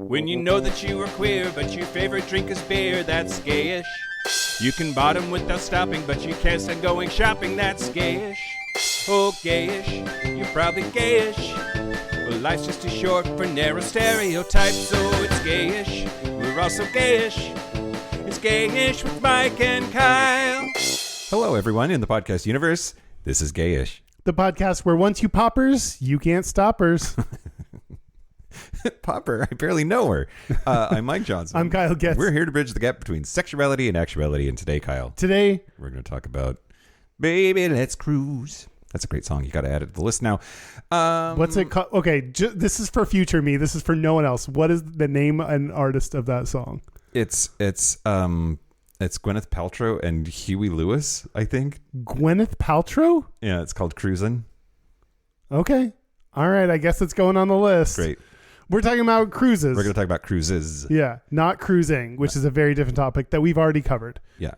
When you know that you are queer, but your favorite drink is beer, that's gayish. You can bottom without stopping, but you can't stand going shopping, that's gayish. Oh, gayish, you're probably gayish. Well, life's just too short for narrow stereotypes, so it's gayish. We're also gayish. It's Gayish with Mike and Kyle. Hello, everyone in the podcast universe. This is Gayish. The podcast where once you poppers, you can't stoppers. Popper, I barely know her. I'm Mike Johnson. I'm Kyle Getz. We're here to bridge the gap between sexuality and actuality. And today, Kyle, we're going to talk about Baby Let's Cruise. That's a great song. You got to add it to the list now. What's it called? Okay, this is for future me. This is for no one else. What is the name and artist of that song? It's Gwyneth Paltrow and Huey Lewis, I think. Gwyneth Paltrow? Yeah, it's called Cruisin'. Okay. All right, I guess it's going on the list. Great. We're talking about cruises. We're going to talk about cruises. Yeah, not cruising, which is a very different topic that we've already covered. Yeah,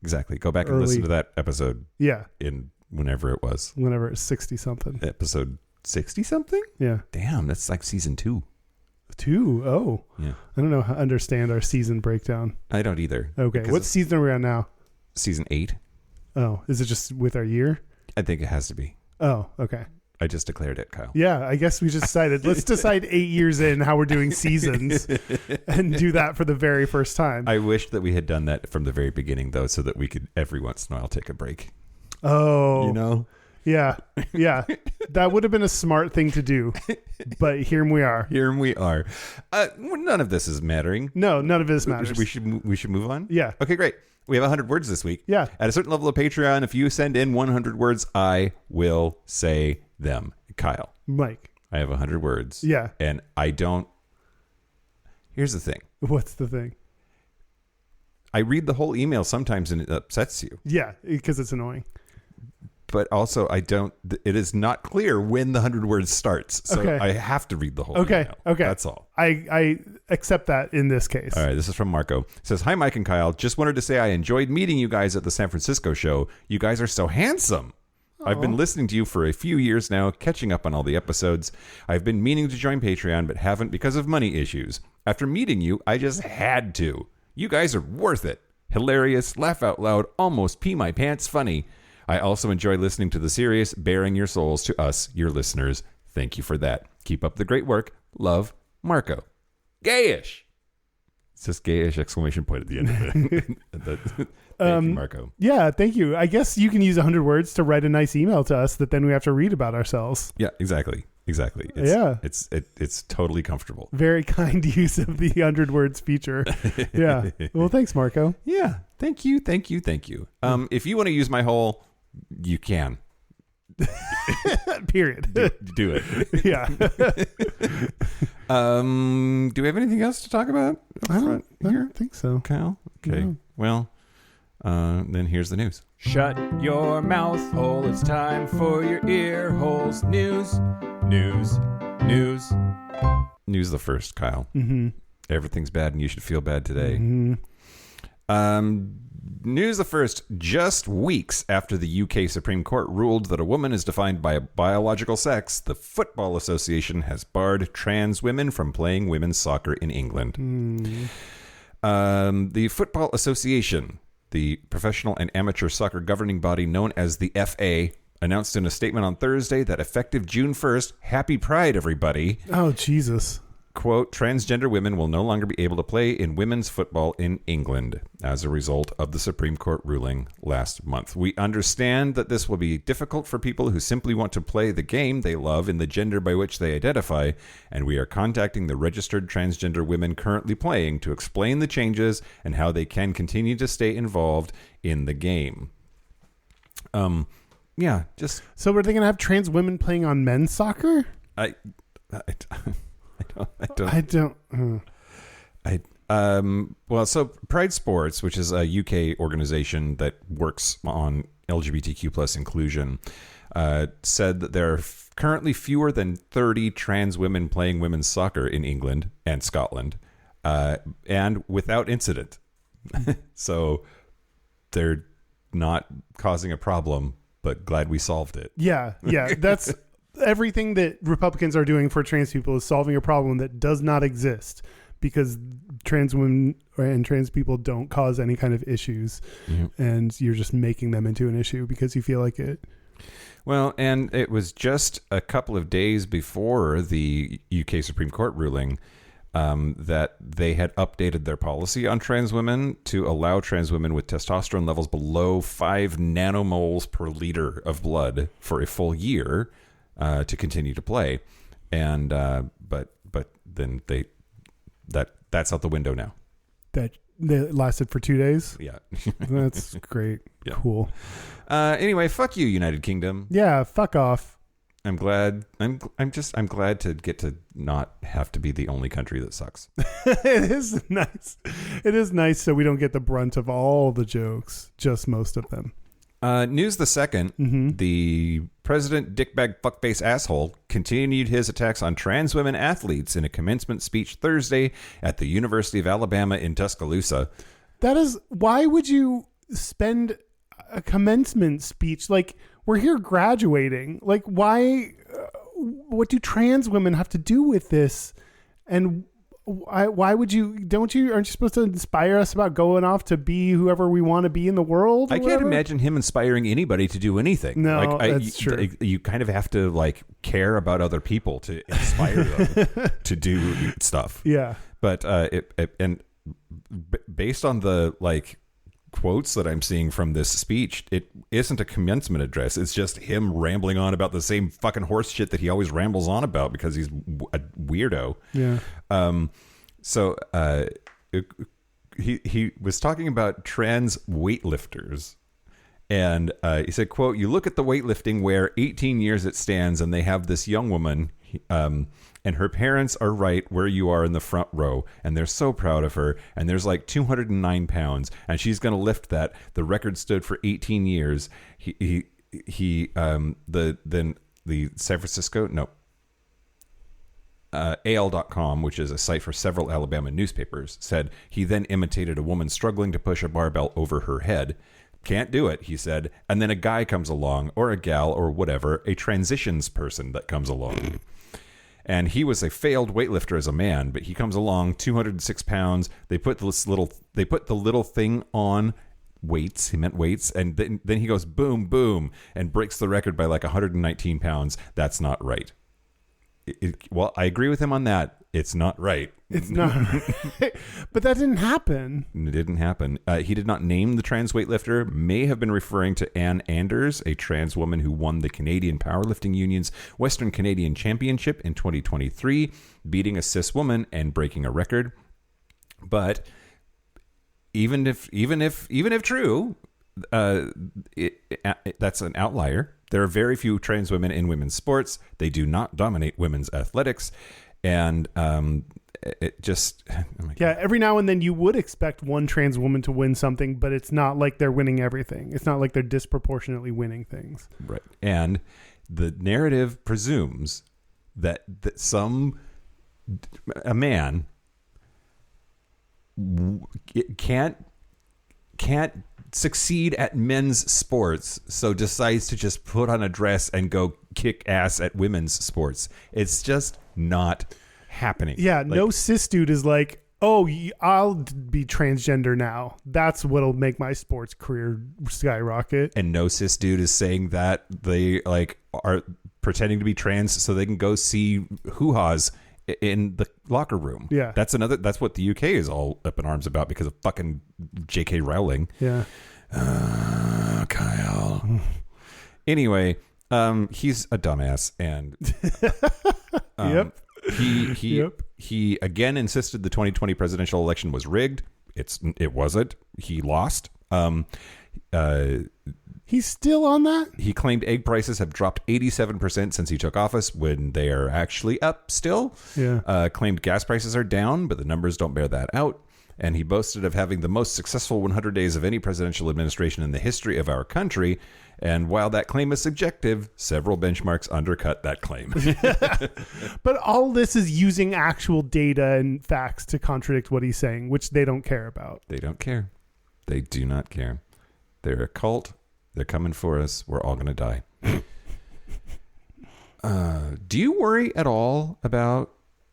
exactly. Go back and listen to that episode. Yeah. In whenever it was. Whenever it's 60-something. Episode 60-something? Yeah. Damn, that's like season 2. 2? Oh. Yeah. I don't know how to understand our season breakdown. I don't either. Okay. What season are we on now? Season 8. Oh, is it just with our year? I think it has to be. Oh, okay. I just declared it, Kyle. Yeah, I guess we just decided. Let's decide 8 years in how we're doing seasons and do that for the very first time. I wish that we had done that from the very beginning, though, so that we could every once in a while take a break. Oh. You know? Yeah. Yeah. That would have been a smart thing to do. But here we are. Here we are. None of this is mattering. No, none of this matters. We should move on? Yeah. Okay, great. We have 100 words this week. Yeah. At a certain level of Patreon, if you send in 100 words, I will say them. Kyle. Mike. I have 100 words. Yeah. And I don't... Here's the thing. What's the thing? I read the whole email sometimes and it upsets you. Yeah, because it's annoying. But also, it is not clear when the 100 words starts. So okay. I have to read the whole email. Okay. That's all. I accept that in this case. All right. This is from Marco. It says, "Hi, Mike and Kyle. Just wanted to say I enjoyed meeting you guys at the San Francisco show. You guys are so handsome. I've been listening to you for a few years now, catching up on all the episodes. I've been meaning to join Patreon, but haven't because of money issues. After meeting you, I just had to. You guys are worth it. Hilarious, laugh out loud, almost pee my pants funny. I also enjoy listening to the series, bearing your souls to us, your listeners. Thank you for that. Keep up the great work. Love, Marco." Gayish. It's just gayish exclamation point at the end of it. Thank you, Marco. Yeah, thank you. I guess you can use 100 words to write a nice email to us that then we have to read about ourselves. Yeah, exactly. It's totally comfortable. Very kind use of the 100 words feature. Yeah. Well, thanks, Marco. Yeah. Thank you. If you want to use my whole, you can. Period. Do it. Yeah. Do we have anything else to talk about? I don't think so. Kyle? Okay. No. Well, then here's the news. Shut your mouth hole, it's time for your ear holes. News. News the first, Kyle. Mm-hmm. Everything's bad and you should feel bad today. Mm-hmm. News the first. Just weeks after the UK Supreme Court ruled that a woman is defined by a biological sex, the Football Association has barred trans women from playing women's soccer in England. The Football Association, the professional and amateur soccer governing body known as the FA, announced in a statement on Thursday that effective June 1st, happy Pride, everybody. Oh, Jesus. Quote, transgender women will no longer be able to play in women's football in England as a result of the Supreme Court ruling last month. We understand that this will be difficult for people who simply want to play the game they love in the gender by which they identify, and we are contacting the registered transgender women currently playing to explain the changes and how they can continue to stay involved in the game. Yeah, just... So we're they going to have trans women playing on men's soccer? Well, so Pride Sports, which is a UK organization that works on LGBTQ plus inclusion, said that there are currently fewer than 30 trans women playing women's soccer in England and Scotland, and without incident. So they're not causing a problem, but glad we solved it. Yeah. That's everything that Republicans are doing for trans people is solving a problem that does not exist because trans women and trans people don't cause any kind of issues, and you're just making them into an issue because you feel like it. Well, and it was just a couple of days before the UK Supreme Court ruling that they had updated their policy on trans women to allow trans women with testosterone levels below 5 nanomoles per liter of blood for a full year to continue to play. And but then that's out the window now. That lasted for 2 days. Yeah. That's great. Yeah. Cool. Anyway, fuck you, United Kingdom. Yeah, fuck off. I'm glad to get to not have to be the only country that sucks. It is nice. It is nice so we don't get the brunt of all the jokes, just most of them. News the second, the president dickbag fuckface asshole continued his attacks on trans women athletes in a commencement speech Thursday at the University of Alabama in Tuscaloosa. That is, why would you spend a commencement speech? Like, we're here graduating. Like, why, what do trans women have to do with this? And why would you, aren't you supposed to inspire us about going off to be whoever we want to be in the world? I can't imagine him inspiring anybody to do anything. No, that's true. You kind of have to like care about other people to inspire them to do stuff. Yeah. But based on the like quotes that I'm seeing from this speech, it isn't a commencement address. It's just him rambling on about the same fucking horse shit that he always rambles on about because he's a weirdo. Yeah. He was talking about trans weightlifters. And he said, quote, "You look at the weightlifting where 18 years it stands and they have this young woman and her parents are right where you are in the front row and they're so proud of her and there's like 209 pounds and she's going to lift that. The record stood for 18 years. The San Francisco, AL.com, which is a site for several Alabama newspapers, said he then imitated a woman struggling to push a barbell over her head. Can't do it, he said. And then a guy comes along, or a gal, or whatever, a transitions person that comes along. And he was a failed weightlifter as a man, but he comes along, 206 pounds. They put the little thing on weights. He meant weights. And then he goes boom, boom, and breaks the record by like 119 pounds. That's not right. Well, I agree with him on that. It's not right. It's not right. But that didn't happen. It didn't happen. He did not name the trans weightlifter. May have been referring to Ann Anders, a trans woman who won the Canadian Powerlifting Union's Western Canadian Championship in 2023, beating a cis woman and breaking a record. But even if true, that's an outlier. There are very few trans women in women's sports. They do not dominate women's athletics. And it just... yeah, every now and then you would expect one trans woman to win something, but it's not like they're winning everything. It's not like they're disproportionately winning things. Right. And the narrative presumes that a man can't succeed at men's sports, so decides to just put on a dress and go kick ass at women's sports. It's just not happening. Yeah, no cis dude is like, oh, I'll be transgender now. That's what'll make my sports career skyrocket. And no cis dude is saying that they like are pretending to be trans so they can go see hoo-ha's in the locker room. Yeah. That's what the UK is all up in arms about because of fucking J.K. Rowling. Yeah. Kyle. Anyway, he's a dumbass and yep. He again insisted the 2020 presidential election was rigged. It wasn't. He lost. He's still on that? He claimed egg prices have dropped 87% since he took office when they are actually up still. Yeah. Claimed gas prices are down, but the numbers don't bear that out. And he boasted of having the most successful 100 days of any presidential administration in the history of our country. And while that claim is subjective, several benchmarks undercut that claim. But all this is using actual data and facts to contradict what he's saying, which they don't care about. They don't care. They do not care. They're a cult. They're coming for us. We're all going to die. Do you worry at all about,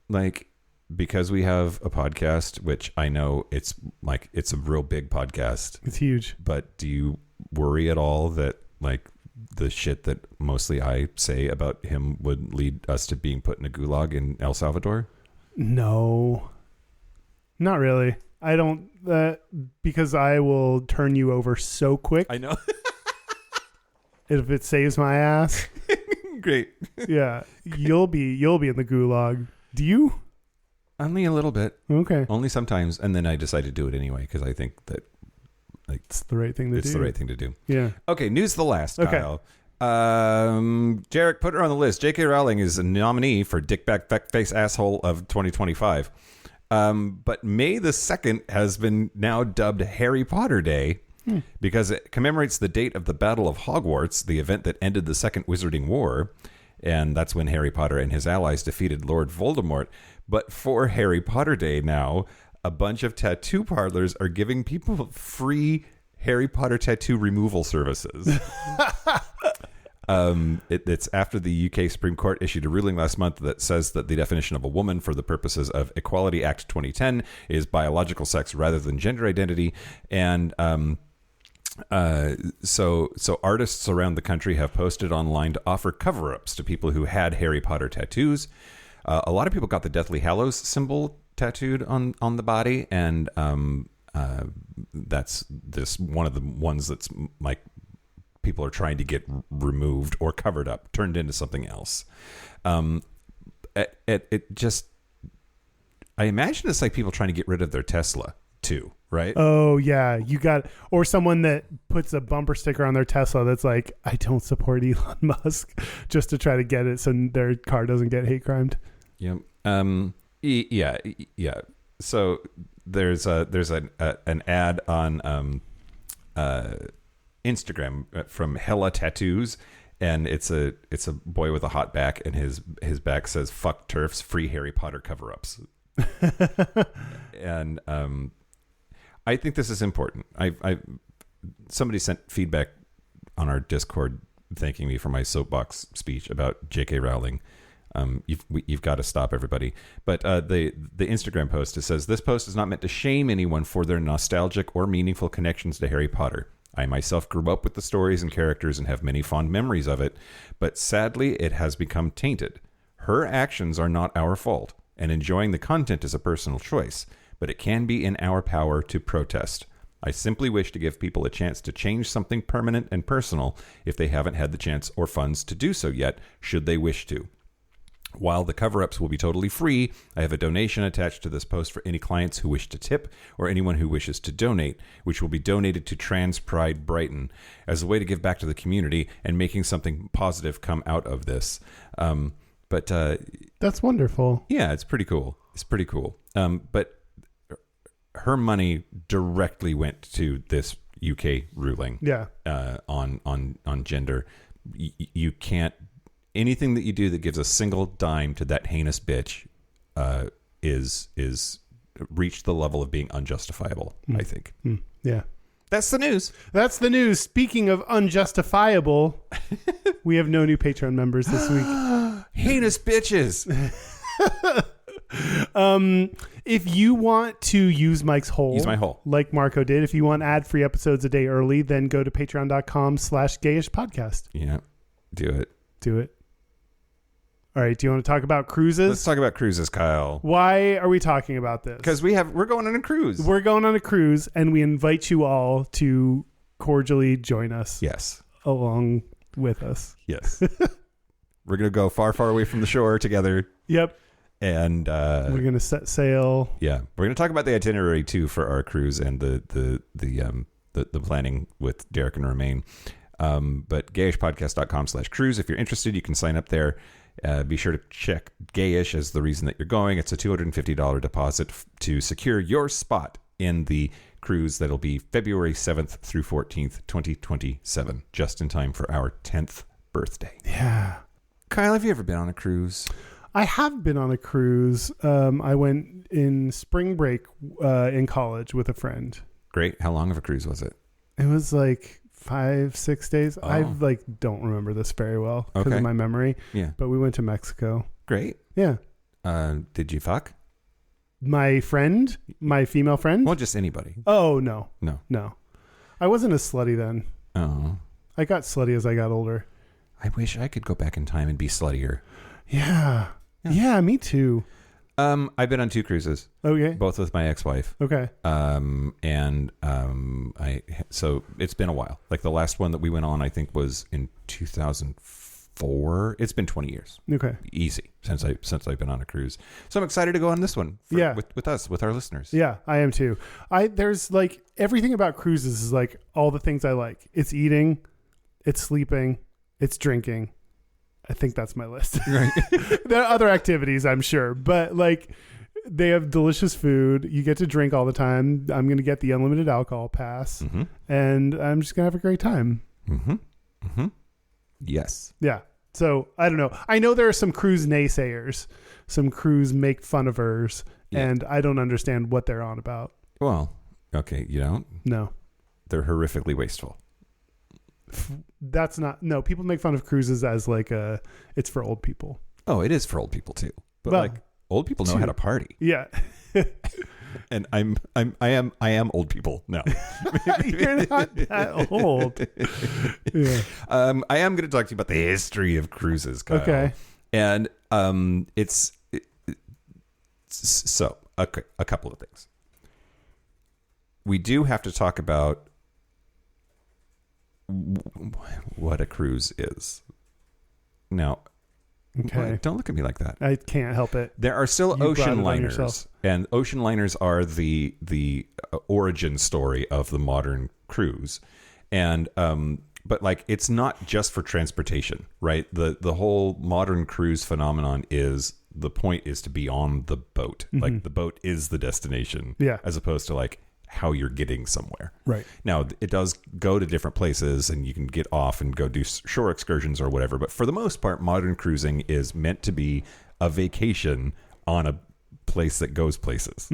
like, because we have a podcast, which I know it's a real big podcast. It's huge. But do you worry at all that like the shit that mostly I say about him would lead us to being put in a gulag in El Salvador? No, not really. I don't, because I will turn you over so quick. I know. If it saves my ass. Great. Yeah. You'll be in the gulag. Do you? Only a little bit. Okay. Only sometimes. And then I decide to do it anyway because I think that like it's the right thing to do. It's the right thing to do. Yeah. Okay. News the last, Okay. Kyle. Jarek, put her on the list. J.K. Rowling is a nominee for Dickback Face Asshole of 2025. But May the 2nd has been now dubbed Harry Potter Day because it commemorates the date of the Battle of Hogwarts, the event that ended the Second Wizarding War. And that's when Harry Potter and his allies defeated Lord Voldemort. But for Harry Potter Day now, a bunch of tattoo parlors are giving people free Harry Potter tattoo removal services. It's after the UK Supreme Court issued a ruling last month that says that the definition of a woman for the purposes of Equality Act 2010 is biological sex rather than gender identity. And so artists around the country have posted online to offer cover-ups to people who had Harry Potter tattoos. A lot of people got the Deathly Hallows symbol tattooed on the body, and that's this one of the ones that's like people are trying to get removed or covered up, turned into something else. It just, I imagine it's like people trying to get rid of their Tesla too, right? Oh yeah, you got, or someone that puts a bumper sticker on their Tesla that's like, I don't support Elon Musk, just to try to get it so their car doesn't get hate crimed. Yeah. Yeah. So there's an ad on Instagram from Hella Tattoos, and it's a boy with a hot back, and his back says "fuck turfs, free Harry Potter cover-ups." And I think this is important. Somebody sent feedback on our Discord thanking me for my soapbox speech about J.K. Rowling. You've got to stop, everybody. But the Instagram post, it says, "This post is not meant to shame anyone for their nostalgic or meaningful connections to Harry Potter. I myself grew up with the stories and characters and have many fond memories of it, but sadly it has become tainted. Her actions are not our fault, and enjoying the content is a personal choice, but it can be in our power to protest. I simply wish to give people a chance to change something permanent and personal if they haven't had the chance or funds to do so yet, should they wish to. While the cover-ups will be totally free, I have a donation attached to this post for any clients who wish to tip or anyone who wishes to donate, which will be donated to Trans Pride Brighton as a way to give back to the community and making something positive come out of this." But that's wonderful. Yeah, it's pretty cool. But her money directly went to this UK ruling. Yeah. On gender. You can't. Anything that you do that gives a single dime to that heinous bitch is reached the level of being unjustifiable, I think. Yeah. That's the news. That's the news. Speaking of unjustifiable, we have no new Patreon members this week. Heinous bitches. If you want to use Mike's hole, Use my hole. like Marco did, if you want ad-free episodes a day early, then go to patreon.com/Gayish podcast. Yeah, do it. Do it. All right. Do you want to talk about cruises? Let's talk about cruises, Kyle. Why are we talking about this? Because we're going on a cruise. We're going on a cruise, and we invite you all to cordially join us. Yes. Along with us. Yes. We're going to go far, far away from the shore together. Yep. And we're going to set sail. Yeah. We're going to talk about the itinerary too for our cruise and the planning with Derek and Romaine. But gayishpodcast.com/cruise. If you're interested, you can sign up there. Be sure to check Gayish as the reason that you're going. It's a $250 deposit to secure your spot in the cruise that'll be February 7th through 14th, 2027, just in time for our 10th birthday. Yeah. Kyle, have you ever been on a cruise? I have been on a cruise. I went in spring break in college with a friend. Great. How long of a cruise was it? It was like 5-6 days. Oh. I don't remember this very well because Okay. of my memory. Yeah. But we went to Mexico. Great. Yeah. Did you fuck? My friend, my female friend. Well, just anybody. Oh no, No. I wasn't as slutty then. Oh. I got slutty as I got older. I wish I could go back in time and be sluttier. Yeah. Yeah, me too. I've been on 2 cruises. Okay. Both with my ex-wife. Okay. So it's been a while. Like the last one that we went on, I think, was in 2004. It's been 20 years. Okay. Easy since I've been on a cruise. So I'm excited to go on this one. With our listeners. Yeah, I am too. There's like everything about cruises is like all the things I like. It's eating, it's sleeping, it's drinking. I think that's my list. Right. There are other activities, I'm sure, but like they have delicious food. You get to drink all the time. I'm going to get the unlimited alcohol pass, and I'm just going to have a great time. Yes. Yeah. So I don't know. I know there are some cruise naysayers, some cruise make fun ofers, and I don't understand what they're on about. Well, okay, you don't? No. They're horrifically wasteful. That's not, no, people make fun of cruises as like it's for old people. Oh, it is for old people too. But Well, like old people know how to party. Yeah. And I am old people now. You're not that old. Yeah. I am going to talk to you about the history of cruises, Kyle. Okay. And so a couple of things. We do have to talk about what a cruise is. Now, Okay. don't look at me like that. I can't help it. There are still You brought it ocean on liners, yourself. and ocean liners are the origin story of the modern cruise. And but like it's not just for transportation, right? The whole modern cruise phenomenon is the point is to be on the boat. Like the boat is the destination, as opposed to like how you're getting somewhere. Right. Now, it does go to different places and you can get off and go do shore excursions or whatever. But for the most part, modern cruising is meant to be a vacation on a place that goes places.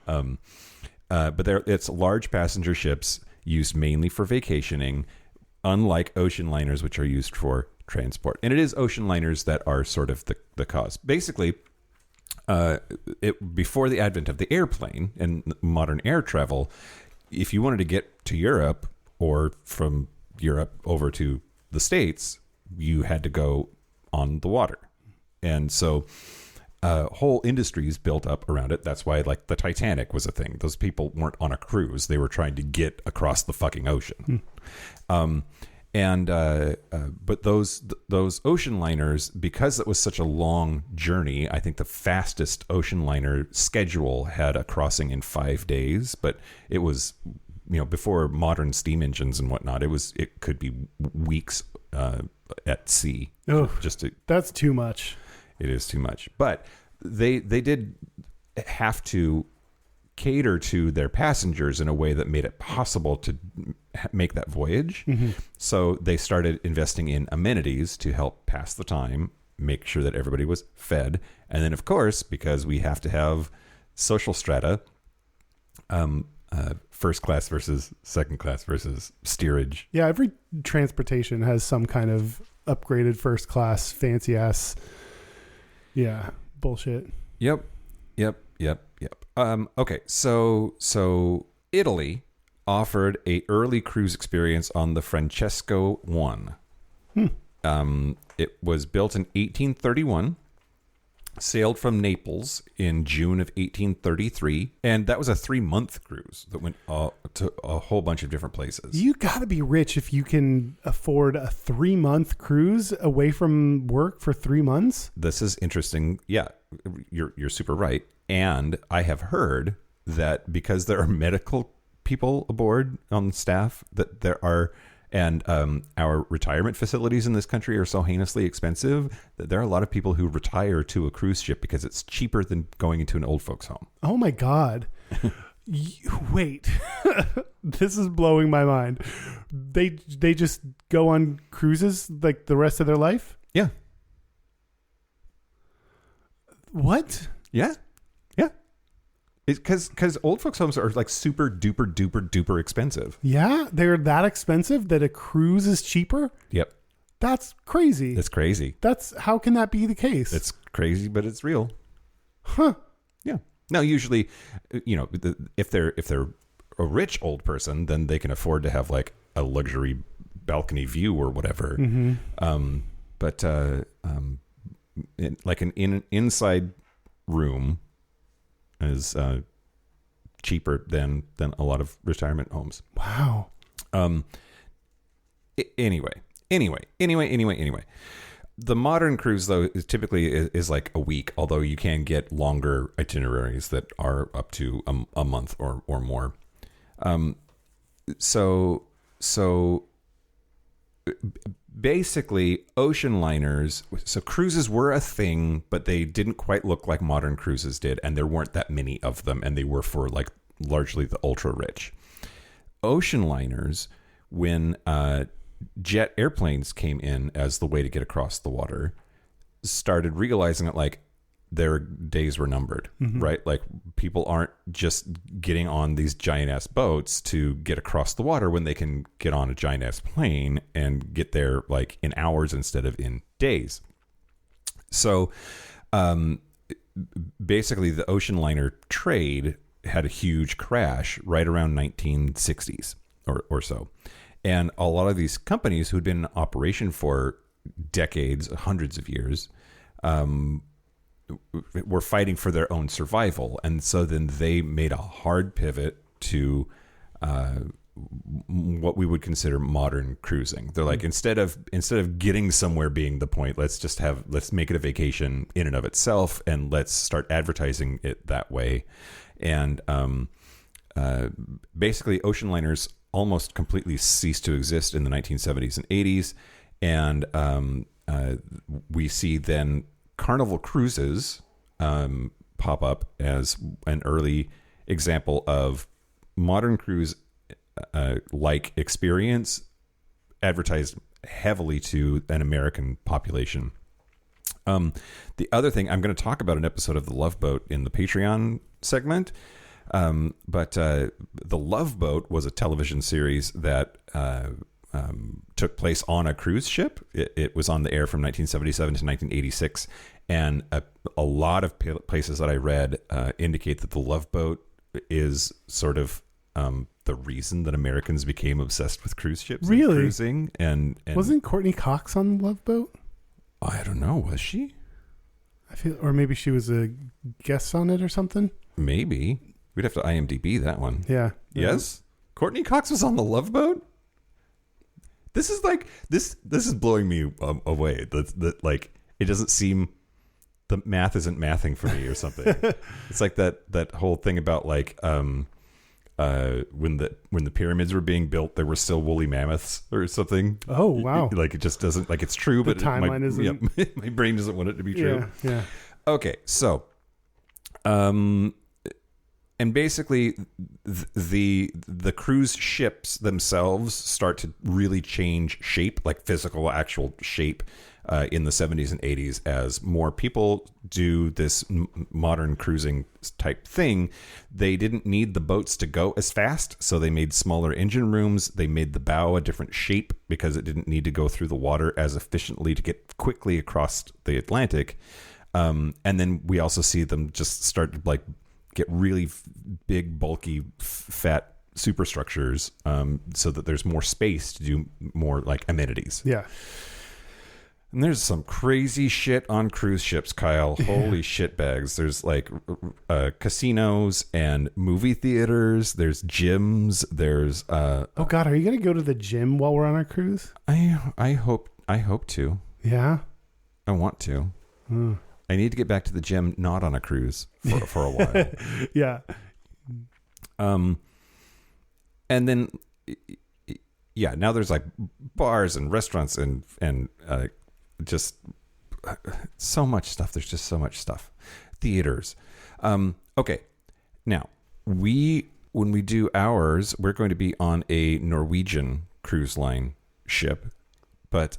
But it's large passenger ships used mainly for vacationing, unlike ocean liners, which are used for transport. And it is ocean liners that are sort of the cause. Basically, before the advent of the airplane and modern air travel, if you wanted to get to Europe or from Europe over to the States, you had to go on the water. And so whole industries built up around it. That's why like the Titanic was a thing. Those people weren't on a cruise. They were trying to get across the fucking ocean. But those ocean liners, because it was such a long journey, I think the fastest ocean liner schedule had a crossing in 5 days, but it was, before modern steam engines and whatnot, it could be weeks at sea. Oh, that's too much. It is too much. But they did have to cater to their passengers in a way that made it possible to make that voyage. So they started investing in amenities to help pass the time, make sure that everybody was fed. And then, of course, because we have to have social strata, first class versus second class versus steerage. Yeah, every transportation has some kind of upgraded first class, fancy ass. Yeah, bullshit. Yep. Okay, so Italy offered a early cruise experience on the Francesco 1. It was built in 1831, sailed from Naples in June of 1833, and that was a 3-month cruise that went to a whole bunch of different places. You got to be rich if you can afford a 3-month cruise away from work for 3 months. This is interesting. Yeah, you're super right. And I have heard that because there are medical people aboard on staff, that there are, and our retirement facilities in this country are so heinously expensive that there are a lot of people who retire to a cruise ship because it's cheaper than going into an old folks home. Oh my God. Wait, this is blowing my mind. They just go on cruises like the rest of their life? Yeah. What? Yeah. Because old folks homes are like super duper duper duper expensive. Yeah, they're that expensive that a cruise is cheaper? Yep. That's crazy. It's crazy. How can that be the case? It's crazy, but it's real. Huh. Yeah. Now, usually, if they're a rich old person, then they can afford to have like a luxury balcony view or whatever. But like an inside room is cheaper than a lot of retirement homes. Wow. Anyway. The modern cruise, though, is typically like a week, although you can get longer itineraries that are up to a month or more. So basically, ocean liners, so cruises were a thing, but they didn't quite look like modern cruises did, and there weren't that many of them, and they were for like largely the ultra rich. Ocean liners, when jet airplanes came in as the way to get across the water, started realizing that like their days were numbered, right? Like people aren't just getting on these giant ass boats to get across the water when they can get on a giant ass plane and get there like in hours instead of in days. So basically the ocean liner trade had a huge crash right around 1960s or so. And a lot of these companies who'd been in operation for decades, hundreds of years, were fighting for their own survival. And so then they made a hard pivot to what we would consider modern cruising. They're like, instead of getting somewhere being the point, let's make it a vacation in and of itself, and let's start advertising it that way. And basically, ocean liners almost completely ceased to exist in the 1970s and 80s. And we see then Carnival cruises pop up as an early example of modern cruise like experience advertised heavily to an American population. The other thing, I'm going to talk about an episode of The Love Boat in the Patreon segment. But The Love Boat was a television series that took place on a cruise ship. It was on the air from 1977 to 1986. And a lot of places that I read indicate that The Love Boat is sort of the reason that Americans became obsessed with cruise ships and cruising. And wasn't Courtney Cox on The Love Boat? I don't know. Was she? Or maybe she was a guest on it or something. Maybe. We'd have to IMDb that one. Yeah. Yes? Courtney Cox was on The Love Boat? This is like this is blowing me away. That like it doesn't seem, the math isn't mathing for me or something. It's like that whole thing about like when the pyramids were being built, there were still woolly mammoths or something. Oh wow! Like it just doesn't, like it's true, but the timeline isn't. Yeah, my brain doesn't want it to be true. Yeah. Okay, so, and basically, the cruise ships themselves start to really change shape, like physical, actual shape, in the 70s and 80s as more people do this modern cruising type thing. They didn't need the boats to go as fast, so they made smaller engine rooms. They made the bow a different shape because it didn't need to go through the water as efficiently to get quickly across the Atlantic. And then we also see them just start to like get really big, bulky, fat superstructures, so that there's more space to do more like amenities. Yeah. And there's some crazy shit on cruise ships, Kyle. Holy shit bags. There's like casinos and movie theaters. There's gyms. There's oh God, are you gonna go to the gym while we're on our cruise? I hope to. Yeah. I want to. I need to get back to the gym, not on a cruise for a while. Yeah. And then, yeah, now there's like bars and restaurants and just so much stuff. There's just so much stuff. Theaters. Okay. Now, when we do ours, we're going to be on a Norwegian cruise line ship, but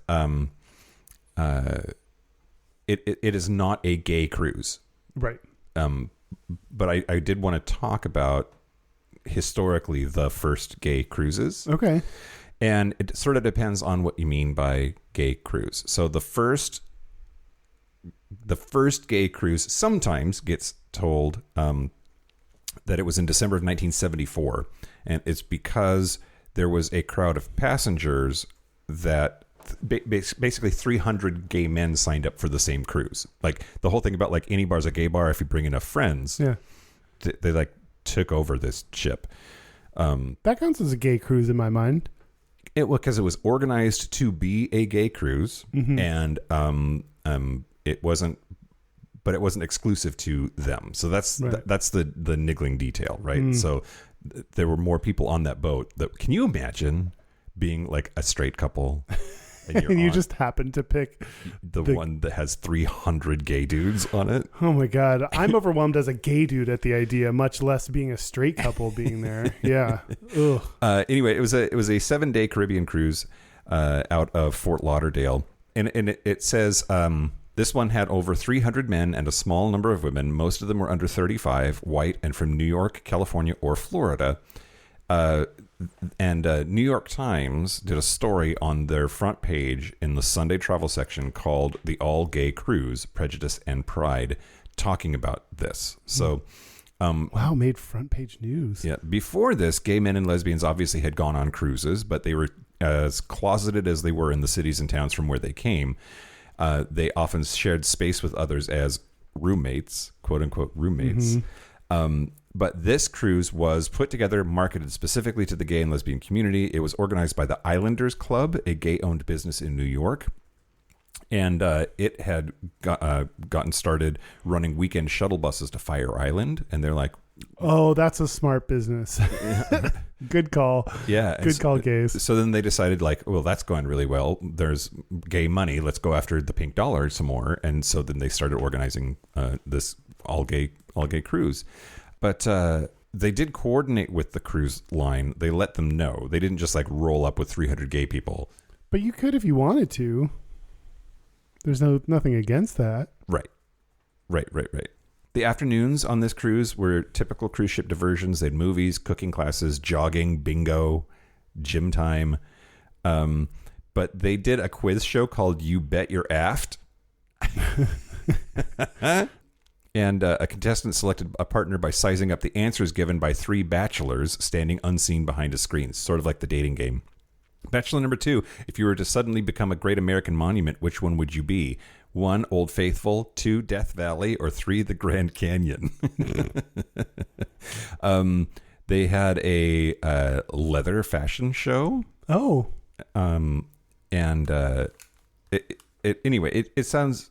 it is not a gay cruise. Right. But I did want to talk about historically the first gay cruises. Okay. And it sort of depends on what you mean by gay cruise. So the first gay cruise sometimes gets told that it was in December of 1974, and it's because there was a crowd of passengers that basically 300 gay men signed up for the same cruise. Like the whole thing about like any bar's a gay bar if you bring enough friends. Yeah. They like took over this ship. That counts as a gay cruise in my mind. Because it was organized to be a gay cruise, and it wasn't exclusive to them. So that's the niggling detail, right? So there were more people on that boat. Can you imagine being like a straight couple? And you just happen to pick the one that has 300 gay dudes on it. Oh my God. I'm overwhelmed as a gay dude at the idea, much less being a straight couple being there. Yeah. Ugh. Anyway, it was a 7-day Caribbean cruise out of Fort Lauderdale. And it says this one had over 300 men and a small number of women. Most of them were under 35, white, and from New York, California, or Florida. And New York Times did a story on their front page in the Sunday travel section called "The All Gay Cruise: Prejudice and Pride," talking about this. So, wow, made front page news. Yeah, before this, gay men and lesbians obviously had gone on cruises, but they were as closeted as they were in the cities and towns from where they came. They often shared space with others as roommates, quote unquote roommates. But this cruise was put together, marketed specifically to the gay and lesbian community. It was organized by the Islanders Club, a gay-owned business in New York. And it had gotten started running weekend shuttle buses to Fire Island. And they're like, oh, that's a smart business. Good call. Yeah. Good call, gays. So then they decided, like, well, that's going really well. There's gay money. Let's go after the pink dollar some more. And so then they started organizing this all-gay cruise. But they did coordinate with the cruise line. They let them know. They didn't just like roll up with 300 gay people. But you could if you wanted to. There's nothing against that. Right. The afternoons on this cruise were typical cruise ship diversions. They had movies, cooking classes, jogging, bingo, gym time. But they did a quiz show called You Bet Your Aft. And a contestant selected a partner by sizing up the answers given by 3 bachelors standing unseen behind a screen, sort of like the dating game. Bachelor number 2, if you were to suddenly become a great American monument, which one would you be? 1, Old Faithful, 2, Death Valley, or 3, the Grand Canyon? They had a leather fashion show. Oh. Anyway, it sounds...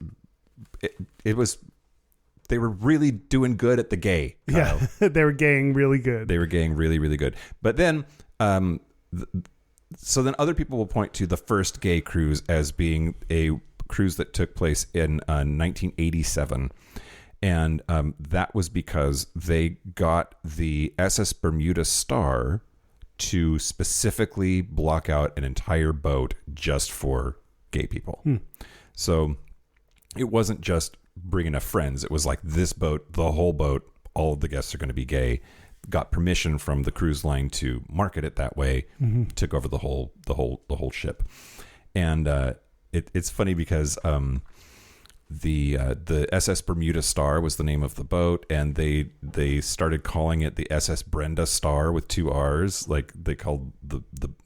It was... They were really doing good at the gay. Yeah, they were gaying really good. They were gaying really, really good. But then, so then other people will point to the first gay cruise as being a cruise that took place in 1987. And that was because they got the SS Bermuda Star to specifically block out an entire boat just for gay people. So it wasn't just bring enough friends. It was like this boat, the whole boat, all of the guests are going to be gay. Got permission from the cruise line to market it that way. Took over the whole ship. And it's funny because the SS Bermuda Star was the name of the boat, and they started calling it the SS Brenda Star with 2 R's. Like they called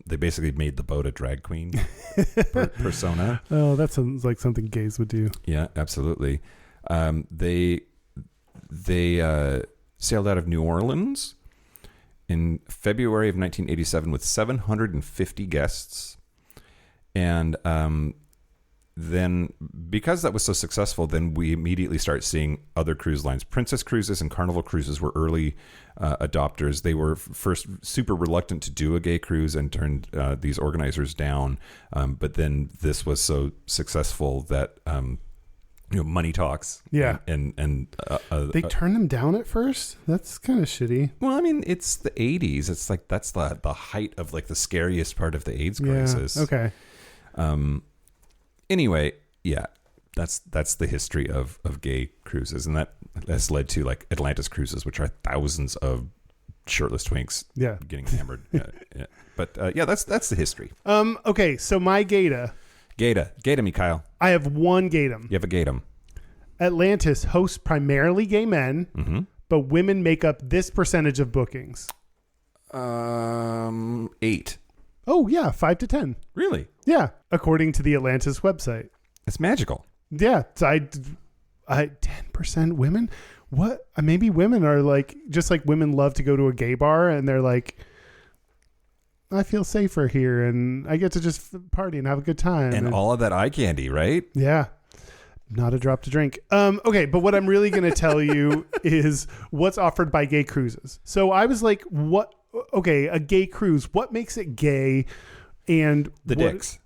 they basically made the boat a drag queen persona. Oh, that sounds like something gays would do. Yeah, absolutely. They sailed out of New Orleans in February of 1987 with 750 guests. And then because that was so successful, then we immediately start seeing other cruise lines. Princess Cruises and Carnival Cruises were early adopters. They were first super reluctant to do a gay cruise and turned these organizers down. But then this was so successful that money talks. Yeah, and they turned them down at first. That's kind of shitty. Well, I mean, it's the 80s. It's like that's the height of like the scariest part of the AIDS crisis. Yeah, okay. Anyway, yeah, that's the history of gay cruises, and that has led to like Atlantis cruises, which are thousands of shirtless twinks, getting hammered. Yeah. But that's the history. Okay, so my Gata me, Kyle. I have one Gatum. You have a Gatum. Atlantis hosts primarily gay men, but women make up this percentage of bookings. 8. Oh, yeah, 5 to 10. Really? Yeah, according to the Atlantis website. It's magical. Yeah, so I 10% women? What? Maybe women are like, just like women love to go to a gay bar and they're like, I feel safer here and I get to just party and have a good time. And all of that eye candy, right? Yeah. Not a drop to drink. Okay, but what I'm really going to tell you is what's offered by gay cruises. So I was like, what? Okay, a gay cruise. What makes it gay? And dicks.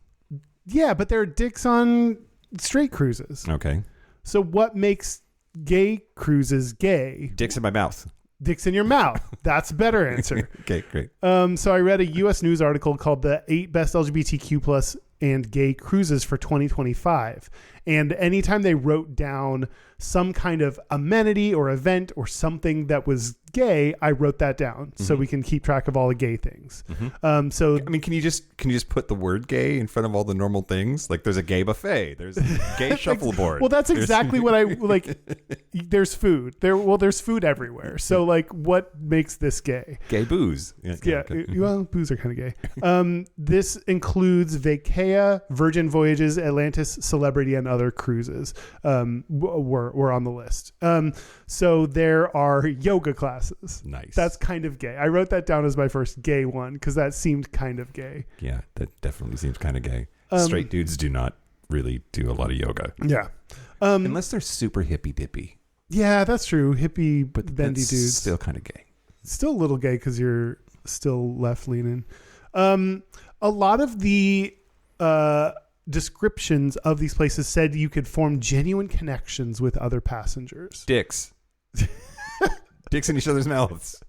Yeah, but there are dicks on straight cruises. Okay. So what makes gay cruises gay? Dicks in my mouth. Dicks in your mouth. That's a better answer. Okay, great. So I read a U.S. news article called "The 8 Best LGBTQ Plus and Gay Cruises for 2025." And anytime they wrote down some kind of amenity or event or something that was gay, I wrote that down so we can keep track of all the gay things. So I mean, can you just put the word gay in front of all the normal things? Like there's a gay buffet, there's a gay shuffleboard. Well, that's exactly what I like. There's food there. Well, there's food everywhere. So like, what makes this gay? Gay booze. Yeah. Well, booze are kind of gay. This includes Vacaya, Virgin Voyages, Atlantis, Celebrity, and other cruises. Were on the list. So there are yoga classes. Nice. That's kind of gay. I wrote that down as my first gay one because that seemed kind of gay. Yeah, that definitely seems kind of gay. Straight dudes do not really do a lot of yoga. Yeah. Unless they're super hippy dippy. Yeah, that's true. Hippie, but bendy that's dudes. Still kind of gay. Still a little gay because you're still left leaning. A lot of the descriptions of these places said you could form genuine connections with other passengers. Dicks. Dicks in each other's mouths.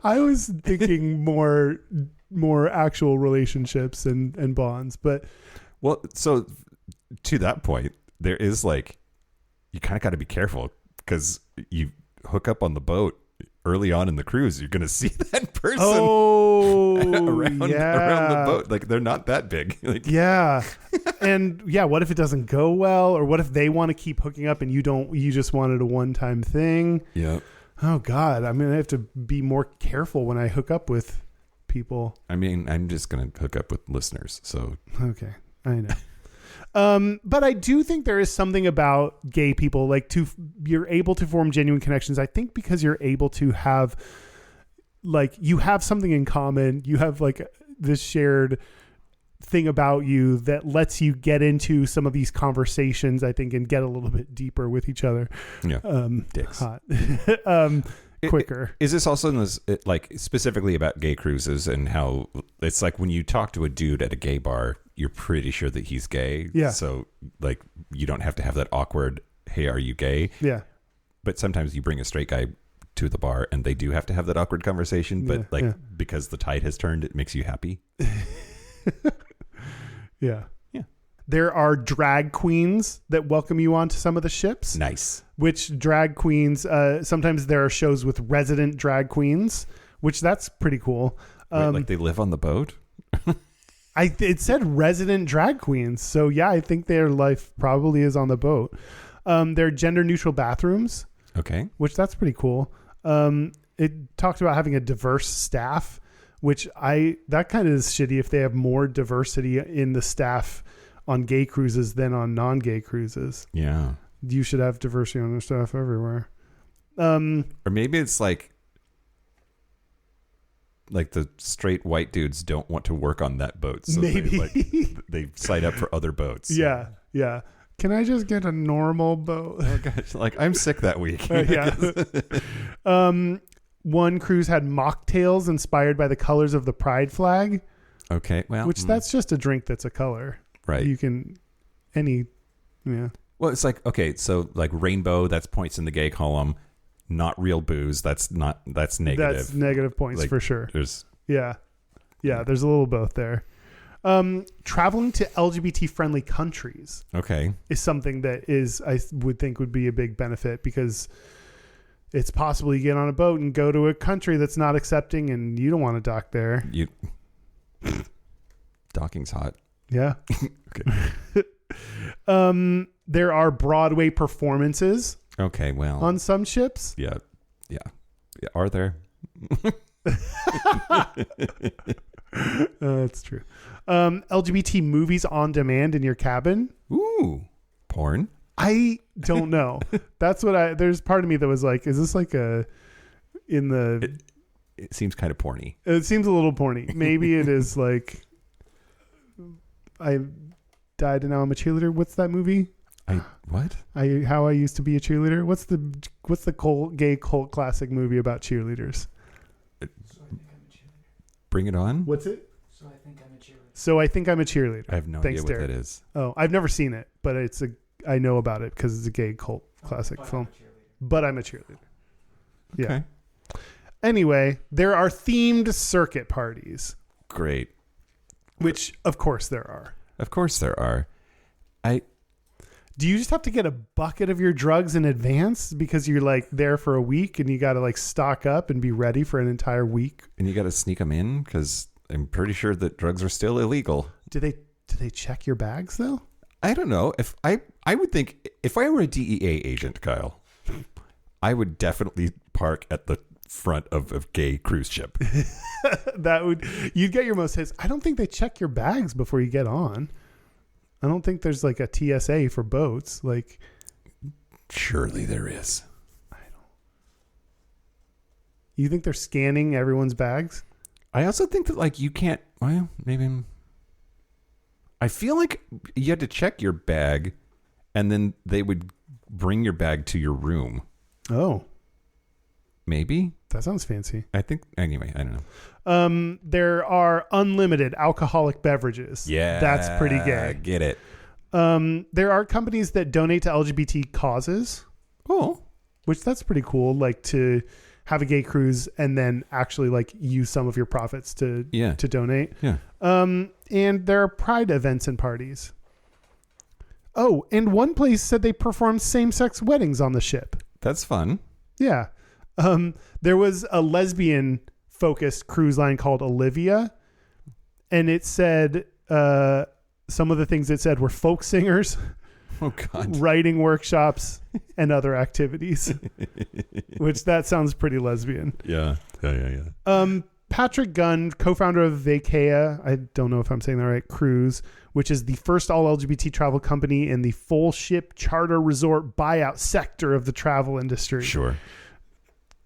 I was thinking more actual relationships and bonds, but well, so to that point, there is like, you kind of got to be careful because you hook up on the boat early on in the cruise, you're going to see that person around the boat. Like they're not that big. Like, yeah. And yeah, what if it doesn't go well? Or what if they want to keep hooking up and you just wanted a one-time thing? Yeah. Oh God. I mean, I have to be more careful when I hook up with people. I mean, I'm just going to hook up with listeners. So, okay. I know. But I do think there is something about gay people, like you're able to form genuine connections. I think because you're able to have, like, you have something in common. You have like this shared thing about you that lets you get into some of these conversations, I think, and get a little bit deeper with each other. Yeah. Dicks. Hot. Quicker. Is this also like specifically about gay cruises and how it's like when you talk to a dude at a gay bar, you're pretty sure that he's gay. Yeah. So like you don't have to have that awkward, hey, are you gay? Yeah. But sometimes you bring a straight guy to the bar and they do have to have that awkward conversation. But because the tide has turned, it makes you happy. Yeah. Yeah. There are drag queens that welcome you onto some of the ships. Nice. Which drag queens, sometimes there are shows with resident drag queens, which that's pretty cool. Wait, like they live on the boat? It said resident drag queens. So yeah, I think their life probably is on the boat. There are gender neutral bathrooms. Okay. Which that's pretty cool. It talked about having a diverse staff, which that kind of is shitty if they have more diversity in the staff on gay cruises than on non-gay cruises. Yeah. You should have diversity on the staff everywhere. Or maybe it's like the straight white dudes don't want to work on that boat. So maybe they sign up for other boats. Yeah. Yeah. Can I just get a normal boat? Oh gosh, like I'm sick that week. Yeah. One cruise had mocktails inspired by the colors of the pride flag. Okay, well, which that's just a drink that's a color, right? You can yeah. Well, it's like, okay, so like rainbow, that's points in the gay column. Not real booze, that's negative. That's negative points, like, for sure. There's there's a little both there. Traveling to LGBT friendly countries, okay, is something that I would think would be a big benefit because it's possible you get on a boat and go to a country that's not accepting and you don't want to dock there. Docking's hot. Yeah. Okay. There are Broadway performances Okay, well. on some ships. Yeah. Are there? That's true. LGBT movies on demand in your cabin. Ooh. Porn? I don't know. That's what there's part of me that was like, is this like it seems kind of porny. It seems a little porny. Maybe it is like I died and now I'm a cheerleader. What's that movie? What? How I Used to Be a Cheerleader. What's the gay cult classic movie about cheerleaders? Bring it on. What's it? So I think I'm a cheerleader. So I Think I'm a Cheerleader. I have no Thanks, idea what Derek. that is. Oh, I've never seen it, but I know about it because it's a gay cult classic film. But I'm a cheerleader. Yeah. Okay. Anyway, there are themed circuit parties, Great. which of course there are. Of course there are. Do you just have to get a bucket of your drugs in advance because you're like there for a week and you got to like stock up and be ready for an entire week? And you got to sneak them in because I'm pretty sure that drugs are still illegal. Do they check your bags though? I don't know. If I would think if I were a DEA agent, Kyle, I would definitely park at the front of a gay cruise ship. You'd get your most hits. I don't think they check your bags before you get on. I don't think there's like a TSA for boats. Like, surely there is. You think they're scanning everyone's bags? I also think that like you can't. Well, maybe. I feel like you had to check your bag, and then they would bring your bag to your room. Oh, maybe that sounds fancy. I think. Anyway, I don't know. There are unlimited alcoholic beverages. Yeah, that's pretty gay. Get it. There are companies that donate to LGBT causes. Oh, which that's pretty cool. Like to have a gay cruise and then actually like use some of your profits to donate. Yeah. And there are pride events and parties. Oh, and one place said they performed same-sex weddings on the ship. That's fun. Yeah. There was a lesbian focused cruise line called Olivia, and it said some of the things it said were folk singers, oh god, writing workshops, and other activities. Which that sounds pretty lesbian. Yeah. Patrick Gunn, co-founder of Vacaya, I don't know if I'm saying that right, Cruise, which is the first all LGBT travel company in the full ship charter resort buyout sector of the travel industry. Sure.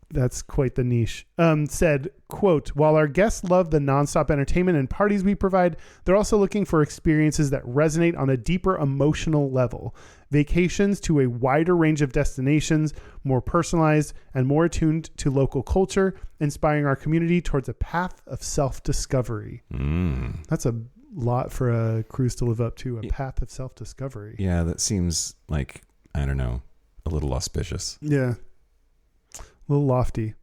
That's quite the niche. Said, quote, while our guests love the nonstop entertainment and parties we provide, they're also looking for experiences that resonate on a deeper emotional level. Vacations to a wider range of destinations, more personalized and more attuned to local culture, inspiring our community towards a path of self-discovery. That's a lot for a cruise to live up to, a path of self-discovery. Yeah, that seems like, I don't know, a little auspicious. Yeah. A little lofty.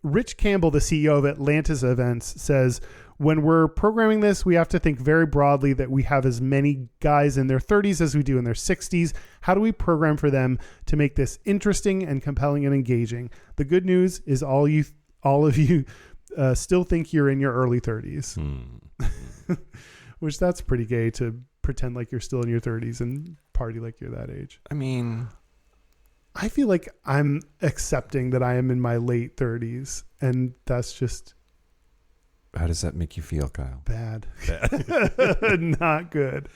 Rich Campbell, the CEO of Atlantis Events, says, when we're programming this, we have to think very broadly that we have as many guys in their 30s as we do in their 60s. How do we program for them to make this interesting and compelling and engaging? The good news is all of you still think you're in your early 30s. Which that's pretty gay to pretend like you're still in your 30s and party like you're that age. I mean, I feel like I'm accepting that I am in my late 30s, and that's just... How does that make you feel, Kyle? Bad. Not good.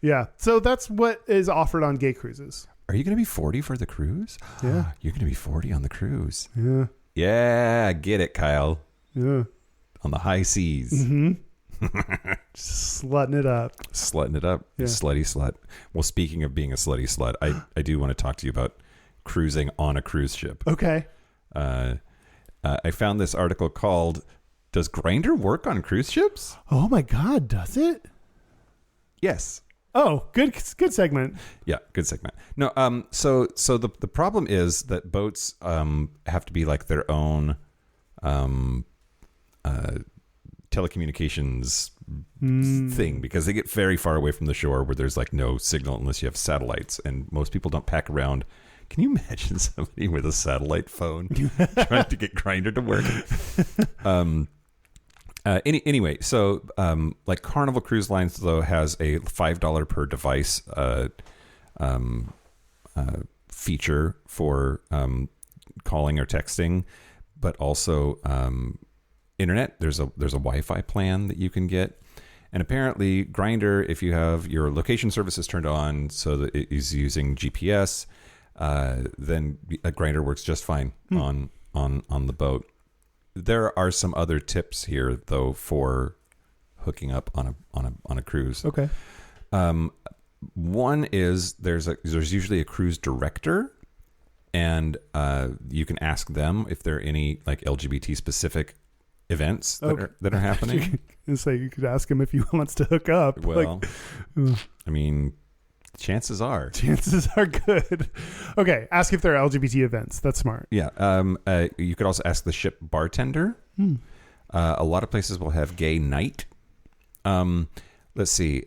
Yeah. So that's what is offered on gay cruises. Are you going to be 40 for the cruise? Yeah. You're going to be 40 on the cruise. Yeah. Yeah, get it, Kyle. Yeah. On the high seas. Mm-hmm. Just slutting it up. Slutting it up. Yeah. Slutty slut. Well, speaking of being a slutty slut, I do want to talk to you about cruising on a cruise ship. Okay. I found this article called "Does Grindr work on cruise ships?" Oh my God, does it? Yes. Oh, good segment. Yeah, good segment. No, so the problem is that boats have to be like their own telecommunications thing, because they get very far away from the shore where there's like no signal unless you have satellites, and most people don't pack around. Can you imagine somebody with a satellite phone trying to get Grindr to work? Anyway, so like Carnival Cruise Lines though has a $5 per device feature for calling or texting, but also internet. There's a Wi-Fi plan that you can get. And apparently Grindr, if you have your location services turned on so that it is using GPS, then Grindr works just fine on the boat. There are some other tips here though for hooking up on a cruise. Okay. One is there's usually a cruise director, and you can ask them if there are any like LGBT specific events that are happening. You could ask him if he wants to hook up. Well, I mean, chances are good. Okay, ask if there are LGBT events. That's smart. Yeah. You could also ask the ship bartender. A lot of places will have gay night. Let's see.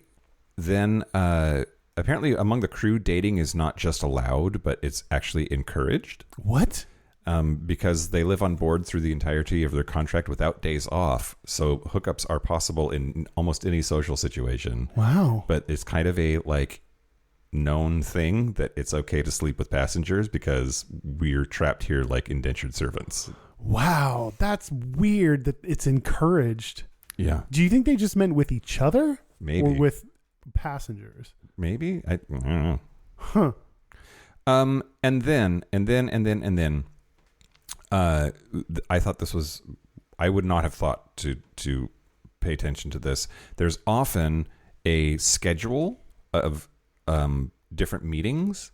Then apparently among the crew, dating is not just allowed, but it's actually encouraged. What? Because they live on board through the entirety of their contract without days off. So hookups are possible in almost any social situation. Wow. But it's kind of a like known thing that it's okay to sleep with passengers because we're trapped here like indentured servants. Wow. That's weird that it's encouraged. Yeah. Do you think they just meant with each other? Maybe. Or with passengers? Maybe. I don't know. Huh. And then I thought this was, I would not have thought to pay attention to this. There's often a schedule of different meetings,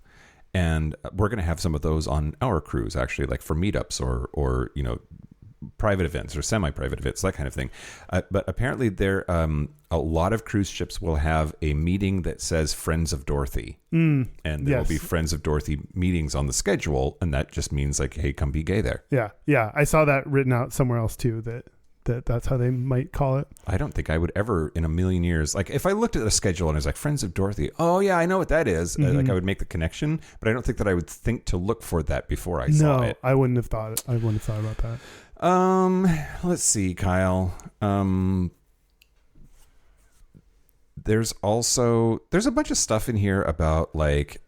and we're going to have some of those on our cruise, actually, like for meetups or private events or semi-private events, that kind of thing. But apparently there a lot of cruise ships will have a meeting that says Friends of Dorothy. And there will be Friends of Dorothy meetings on the schedule, and that just means like, hey, come be gay there. Yeah. I saw that written out somewhere else too, that's how they might call it. I don't think I would ever in a million years, like if I looked at a schedule and it was like Friends of Dorothy, oh yeah, I know what that is. Like I would make the connection, but I don't think that I would think to look for that before I saw it. I wouldn't have thought about that. Let's see, Kyle. There's a bunch of stuff in here about like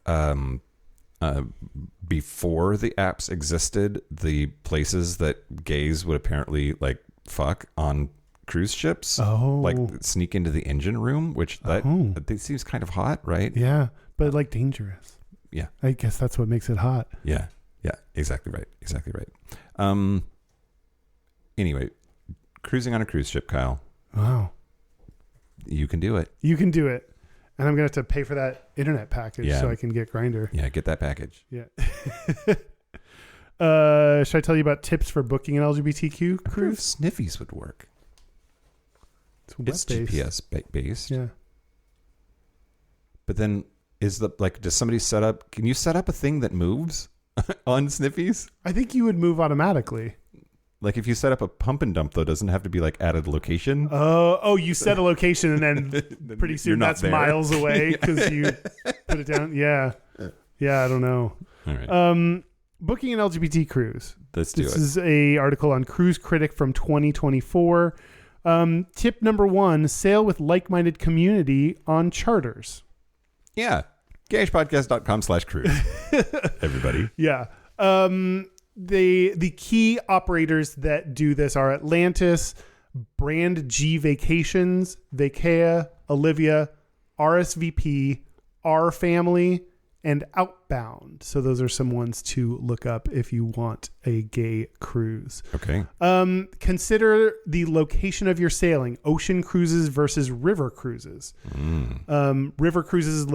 before the apps existed, the places that gays would apparently like fuck on cruise ships. Like sneak into the engine room, which that seems kind of hot, right? Yeah, but like dangerous. Yeah. I guess that's what makes it hot. Yeah. Exactly right. Anyway, cruising on a cruise ship, Kyle. Wow. You can do it. And I'm going to have to pay for that internet package so I can get Grindr. Yeah, get that package. Yeah. Should I tell you about tips for booking an LGBTQ cruise? Sniffies would work. It's GPS based. Yeah. But then does somebody can you set up a thing that moves on Sniffies? I think you would move automatically. Like if you set up a pump and dump, though, doesn't have to be like at a location. You set a location and then pretty soon that's miles away because you put it down. Yeah. I don't know. All right. Booking an LGBT cruise. Let's do it. This is a article on Cruise Critic from 2024. Tip number 1: sail with like-minded community on charters. Yeah. gayishpodcast.com/cruise. Everybody. Yeah. The key operators that do this are Atlantis, Brand G Vacations, Vacaya, Olivia, RSVP, Our Family, and Outbound. So those are some ones to look up if you want a gay cruise. Okay. Consider the location of your sailing: ocean cruises versus river cruises. River cruises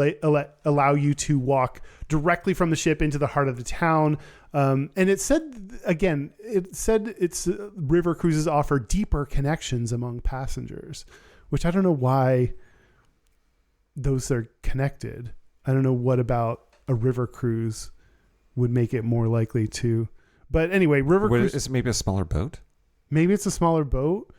allow you to walk directly from the ship into the heart of the town. And it said it's river cruises offer deeper connections among passengers, which I don't know why those are connected. I don't know what about a river cruise would make it more likely to. But anyway, cruise is it maybe a smaller boat? Maybe it's a smaller boat.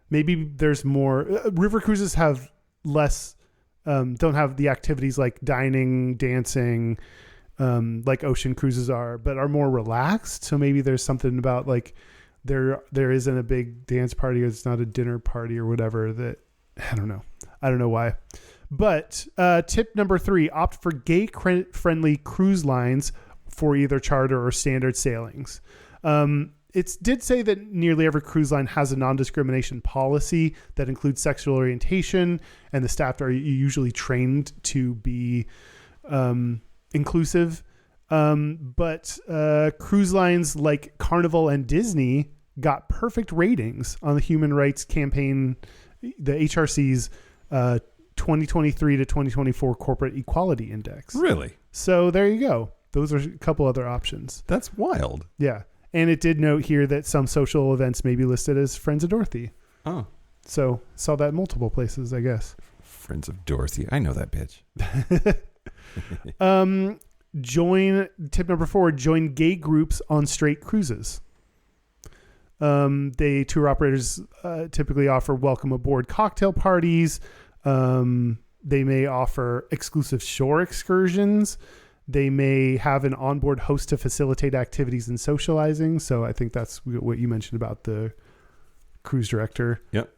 Maybe there's more. River cruises have less, don't have the activities like dining, dancing, like ocean cruises are, but are more relaxed. So maybe there's something about like there isn't a big dance party, or it's not a dinner party or whatever. That I don't know why. But tip number 3, opt for gay-friendly cruise lines for either charter or standard sailings. It did say that nearly every cruise line has a non-discrimination policy that includes sexual orientation, and the staff are usually trained to be inclusive. But cruise lines like Carnival and Disney got perfect ratings on the Human Rights Campaign, the HRC's 2023 to 2024 Corporate Equality Index. Really? So there you go. Those are a couple other options. That's wild. Yeah. And it did note here that some social events may be listed as Friends of Dorothy. Oh. So saw that in multiple places, I guess. Friends of Dorothy. I know that bitch. Tip number 4, join gay groups on straight cruises. Tour operators typically offer welcome aboard cocktail parties. They may offer exclusive shore excursions. They may have an onboard host to facilitate activities and socializing. So I think that's what you mentioned about the cruise director. Yep.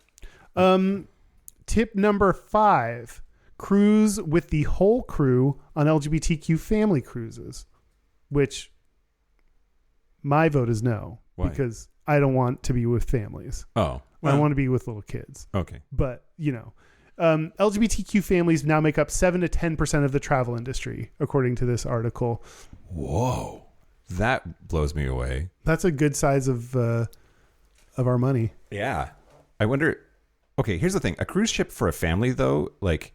Tip number 5, cruise with the whole crew on LGBTQ family cruises, which my vote is no. Why? Because I don't want to be with families. Oh. I want to be with little kids. Okay. But, LGBTQ families now make up 7 to 10% of the travel industry, according to this article. Whoa. That blows me away. That's a good size of our money. Yeah. I wonder. Okay, here's the thing. A cruise ship for a family, though, like,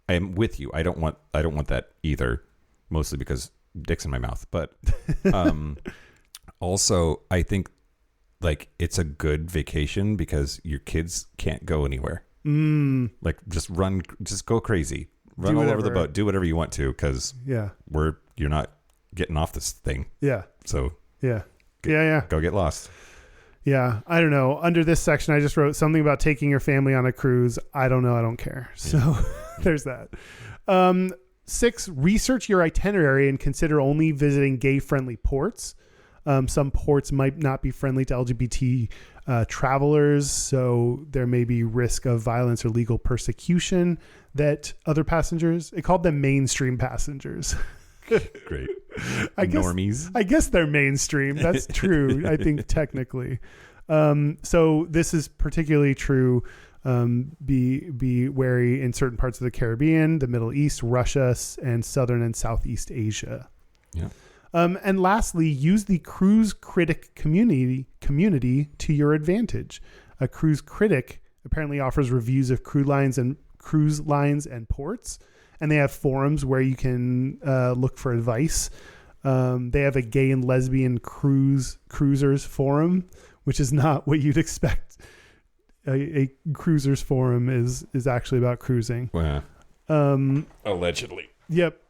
I'm with you. I don't want that either, mostly because dick's in my mouth. But also, I think, like, it's a good vacation because your kids can't go anywhere. Like, just go crazy. Run all over the boat. Do whatever you want to, because you're not getting off this thing. Yeah. So yeah. Go get lost. Yeah. I don't know. Under this section, I just wrote something about taking your family on a cruise. I don't know. I don't care. So there's that. 6, research your itinerary and consider only visiting gay-friendly ports. Some ports might not be friendly to LGBT travelers, so there may be risk of violence or legal persecution that other passengers. It called them mainstream passengers. Great. Normies. I guess they're mainstream. That's true. I think technically. So this is particularly true. Be wary in certain parts of the Caribbean, the Middle East, Russia, and Southern and Southeast Asia. Yeah. And lastly, use the cruise critic community to your advantage. A cruise critic apparently offers reviews of cruise lines and ports, and they have forums where you can look for advice. They have a gay and lesbian cruisers forum, which is not what you'd expect. A cruisers forum is actually about cruising. Wow. Allegedly. Yep.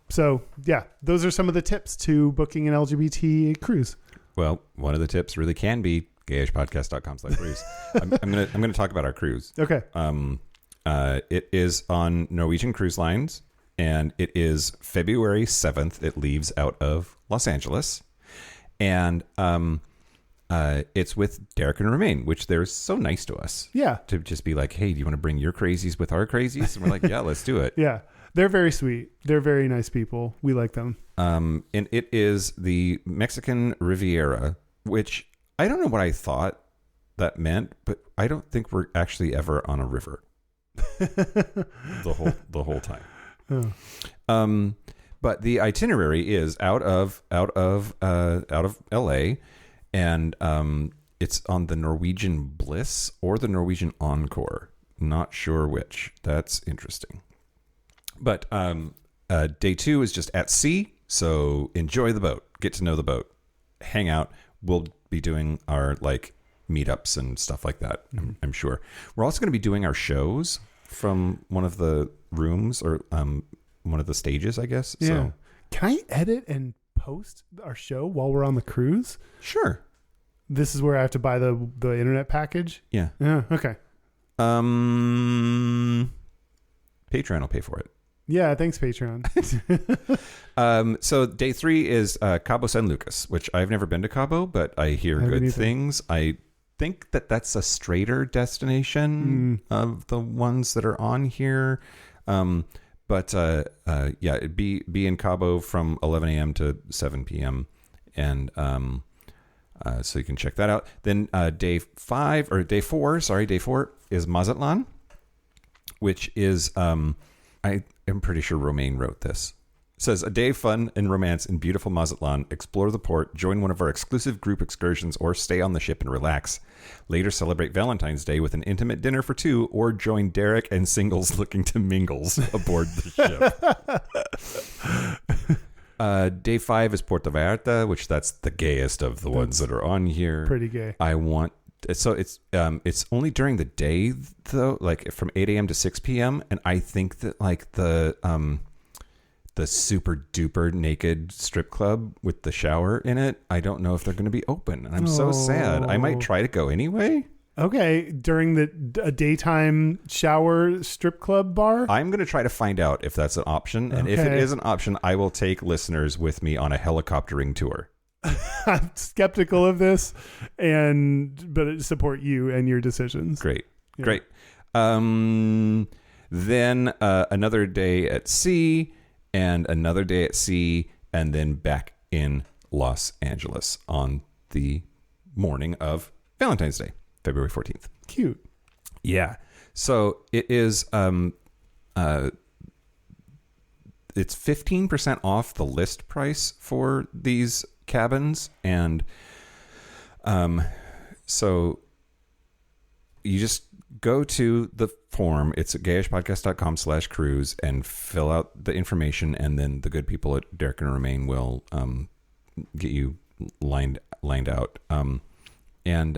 So, yeah, those are some of the tips to booking an LGBT cruise. Well, one of the tips really can be gayishpodcast.com/cruise. I'm gonna talk about our cruise. Okay. It is on Norwegian Cruise Lines, and it is February 7th. It leaves out of Los Angeles, and it's with Derek and Romaine, which they're so nice to us. Yeah. To just be like, hey, do you want to bring your crazies with our crazies? And we're like, yeah, let's do it. Yeah. They're very sweet. They're very nice people. We like them. And it is the Mexican Riviera, which I don't know what I thought that meant, but I don't think we're actually ever on a river the whole time. Oh. But the itinerary is out of LA, and it's on the Norwegian Bliss or the Norwegian Encore. Not sure which. That's interesting. But day 2 is just at sea, so enjoy the boat, get to know the boat, hang out. We'll be doing our meetups and stuff like that. I'm sure. We're also going to be doing our shows from one of the rooms or one of the stages, I guess. Yeah. So, can I edit and post our show while we're on the cruise? Sure. This is where I have to buy the internet package? Yeah. Yeah. Okay. Patreon will pay for it. Yeah, thanks, Patreon. So day 3 is Cabo San Lucas, which I've never been to Cabo, but I hear good things. I think that's a straighter destination of the ones that are on here. But yeah, it'd be in Cabo from 11 a.m. to 7 p.m. And so you can check that out. Then day 4 is Mazatlan, which is I am pretty sure Romaine wrote this. It says, a day of fun and romance in beautiful Mazatlan. Explore the port, join one of our exclusive group excursions, or stay on the ship and relax. Later, celebrate Valentine's Day with an intimate dinner for 2, or join Derek and singles looking to mingles aboard the ship. Day 5 is Puerto Vallarta, which that's the gayest of the ones that are on here. Pretty gay. So it's only during the day though, like from 8 a.m. to 6 p.m. And I think that like the super duper naked strip club with the shower in it, I don't know if they're going to be open. And I'm so sad. I might try to go anyway. Okay, during a daytime shower strip club bar? I'm going to try to find out if that's an option. And if it is an option, I will take listeners with me on a helicoptering tour. I'm skeptical of this, but support you and your decisions. Great. Then another day at sea, and another day at sea, and then back in Los Angeles on the morning of Valentine's Day, February 14th. Cute. Yeah. So it is it's 15% off the list price for these cabins, and so you just go to the form. It's at gayishpodcast.com/cruise and fill out the information, and then the good people at Derek and Romaine will get you lined out, and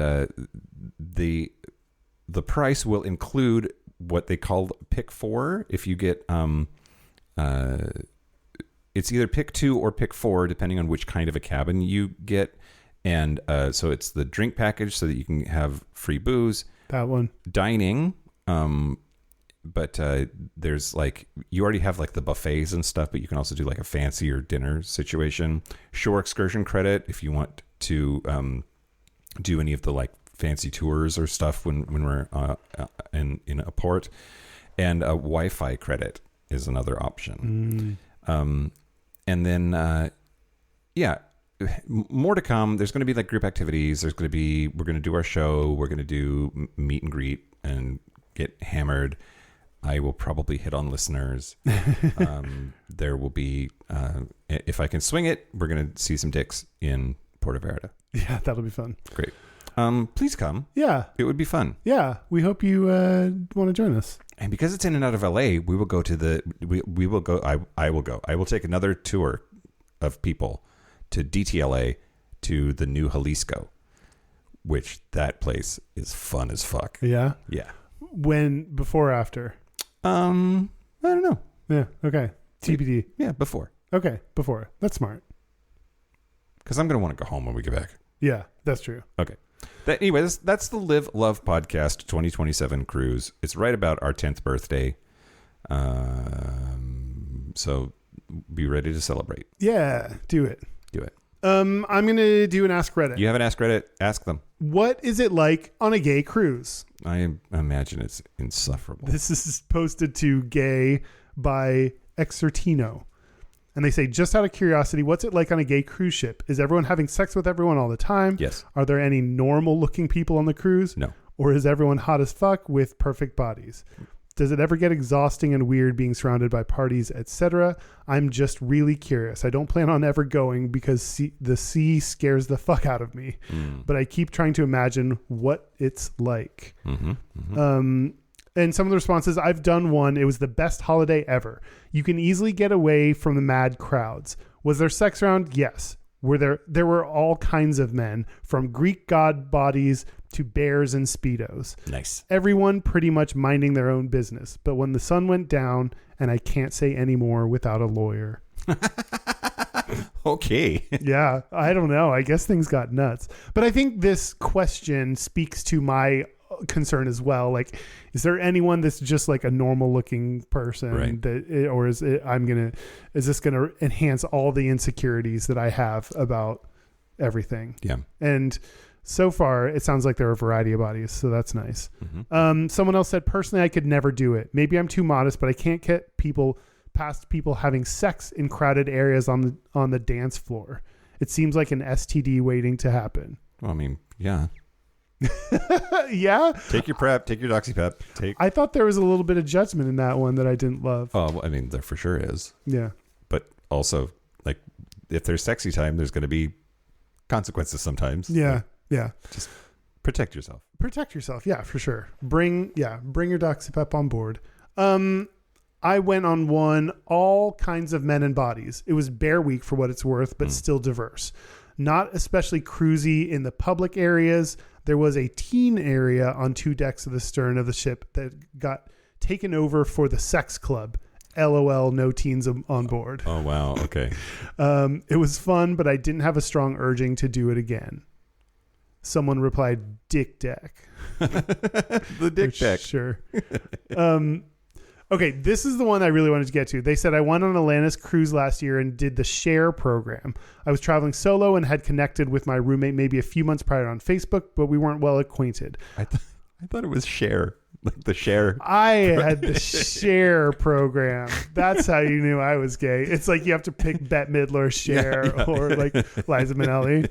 the price will include what they call pick 4. If you get it's either pick 2 or pick 4, depending on which kind of a cabin you get. And so it's the drink package so that you can have free booze. That one. Dining. But there's like, you already have like the buffets and stuff, but you can also do like a fancier dinner situation. Shore excursion credit if you want to do any of the like fancy tours or stuff when we're in a port. And Wi-Fi credit is another option. And then, more to come. There's going to be like group activities. We're going to do our show. We're going to do meet and greet and get hammered. I will probably hit on listeners. There will be, if I can swing it, we're going to see some dicks in Puerto Vallarta. Yeah, that'll be fun. Great. Please come. Yeah. It would be fun. Yeah. We hope you want to join us. And because it's in and out of LA, we will go to we will go. I will go. I will take another tour of people to DTLA, to the new Jalisco, which that place is fun as fuck. Yeah. Yeah. Before or after? I don't know. Yeah. Okay. TBD. Yeah. Before. Okay. Before. That's smart. Because I'm going to want to go home when we get back. Yeah, that's true. Okay. Anyway, that's the Live Love Podcast 2027 cruise. It's right about our 10th birthday. So be ready to celebrate. Yeah, do it. Do it. I'm going to do an Ask Reddit. You have an Ask Reddit? Ask them. What is it like on a gay cruise? I imagine it's insufferable. This is posted to Gay by Exertino. And they say, just out of curiosity, what's it like on a gay cruise ship? Is everyone having sex with everyone all the time? Yes. Are there any normal looking people on the cruise? No. Or is everyone hot as fuck with perfect bodies? Does it ever get exhausting and weird being surrounded by parties, etc.? I'm just really curious. I don't plan on ever going because the sea scares the fuck out of me. But I keep trying to imagine what it's like. And some of the responses, I've done one. It was the best holiday ever. You can easily get away from the mad crowds. Was there sex around? Yes. There were all kinds of men, from Greek god bodies to bears and Speedos. Nice. Everyone pretty much minding their own business. But when the sun went down, and I can't say any more without a lawyer. Okay. Yeah, I don't know. I guess things got nuts. But I think this question speaks to my concern as well. Like, is there anyone that's just like a normal looking person Right. that, or is this going to enhance all the insecurities that I have about everything? Yeah. And so far, it sounds like there are a variety of bodies, so that's nice. Mm-hmm. Someone else said, personally, I could never do it. Maybe I'm too modest, but I can't get past people having sex in crowded areas on the dance floor. It seems like an STD waiting to happen. Well, I mean, yeah. Yeah. Take your prep. Take your doxypep. I thought there was a little bit of judgment in that one that I didn't love. Oh, well, I mean, there for sure is. Yeah. But also, like, if there's sexy time, there's going to be consequences sometimes. Yeah. Like, Yeah. just protect yourself. Protect yourself. Yeah, for sure. Bring your doxypep on board. I went on one, all kinds of men and bodies. It was Bear Week for what it's worth, but still diverse. Not especially cruisy in the public areas. There was a teen area on 2 decks of the stern of the ship that got taken over for the sex club. LOL, no teens on board. Oh, wow. Okay. It was fun, but I didn't have a strong urging to do it again. Someone replied, dick deck. The dick deck. Sure. Okay, this is the one I really wanted to get to. They said, I went on Atlantis cruise last year and did the share program. I was traveling solo and had connected with my roommate maybe a few months prior on Facebook, but we weren't well acquainted. I thought it was share. Like the share. I had the share program. That's how you knew I was gay. It's like you have to pick Bette Midler, Cher, or like Liza Minnelli.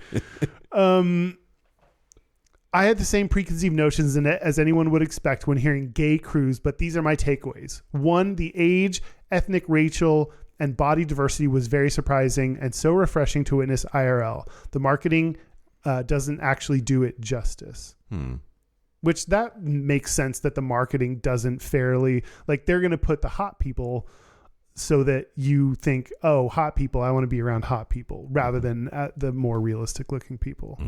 I had the same preconceived notions in it as anyone would expect when hearing gay cruise, but these are my takeaways. 1, the age, ethnic, racial, and body diversity was very surprising and so refreshing to witness IRL. The marketing doesn't actually do it justice. Which that makes sense that the marketing doesn't fairly, like they're going to put the hot people so that you think, oh, hot people, I want to be around hot people rather than the more realistic looking people.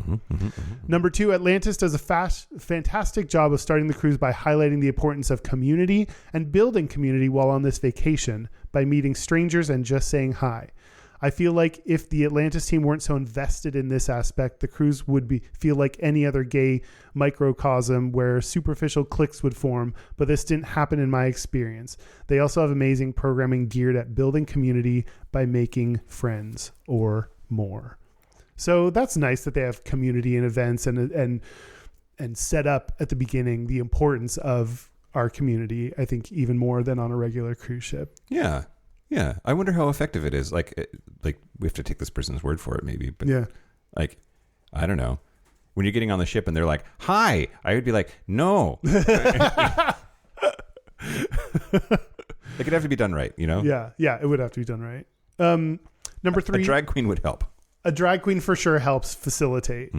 Number 2, Atlantis does a fantastic job of starting the cruise by highlighting the importance of community and building community while on this vacation by meeting strangers and just saying hi. I feel like if the Atlantis team weren't so invested in this aspect, the cruise would feel like any other gay microcosm where superficial cliques would form, but this didn't happen in my experience. They also have amazing programming geared at building community by making friends or more. So that's nice that they have community and events and set up at the beginning the importance of our community, I think even more than on a regular cruise ship. Yeah. Yeah. I wonder how effective it is. Like we have to take this person's word for it maybe, but yeah. Like, I don't know. When you're getting on the ship and they're like, hi, I would be like, no. It could have to be done right, you know? Yeah. Yeah. It would have to be done right. Number 3. A drag queen would help. A drag queen for sure helps facilitate.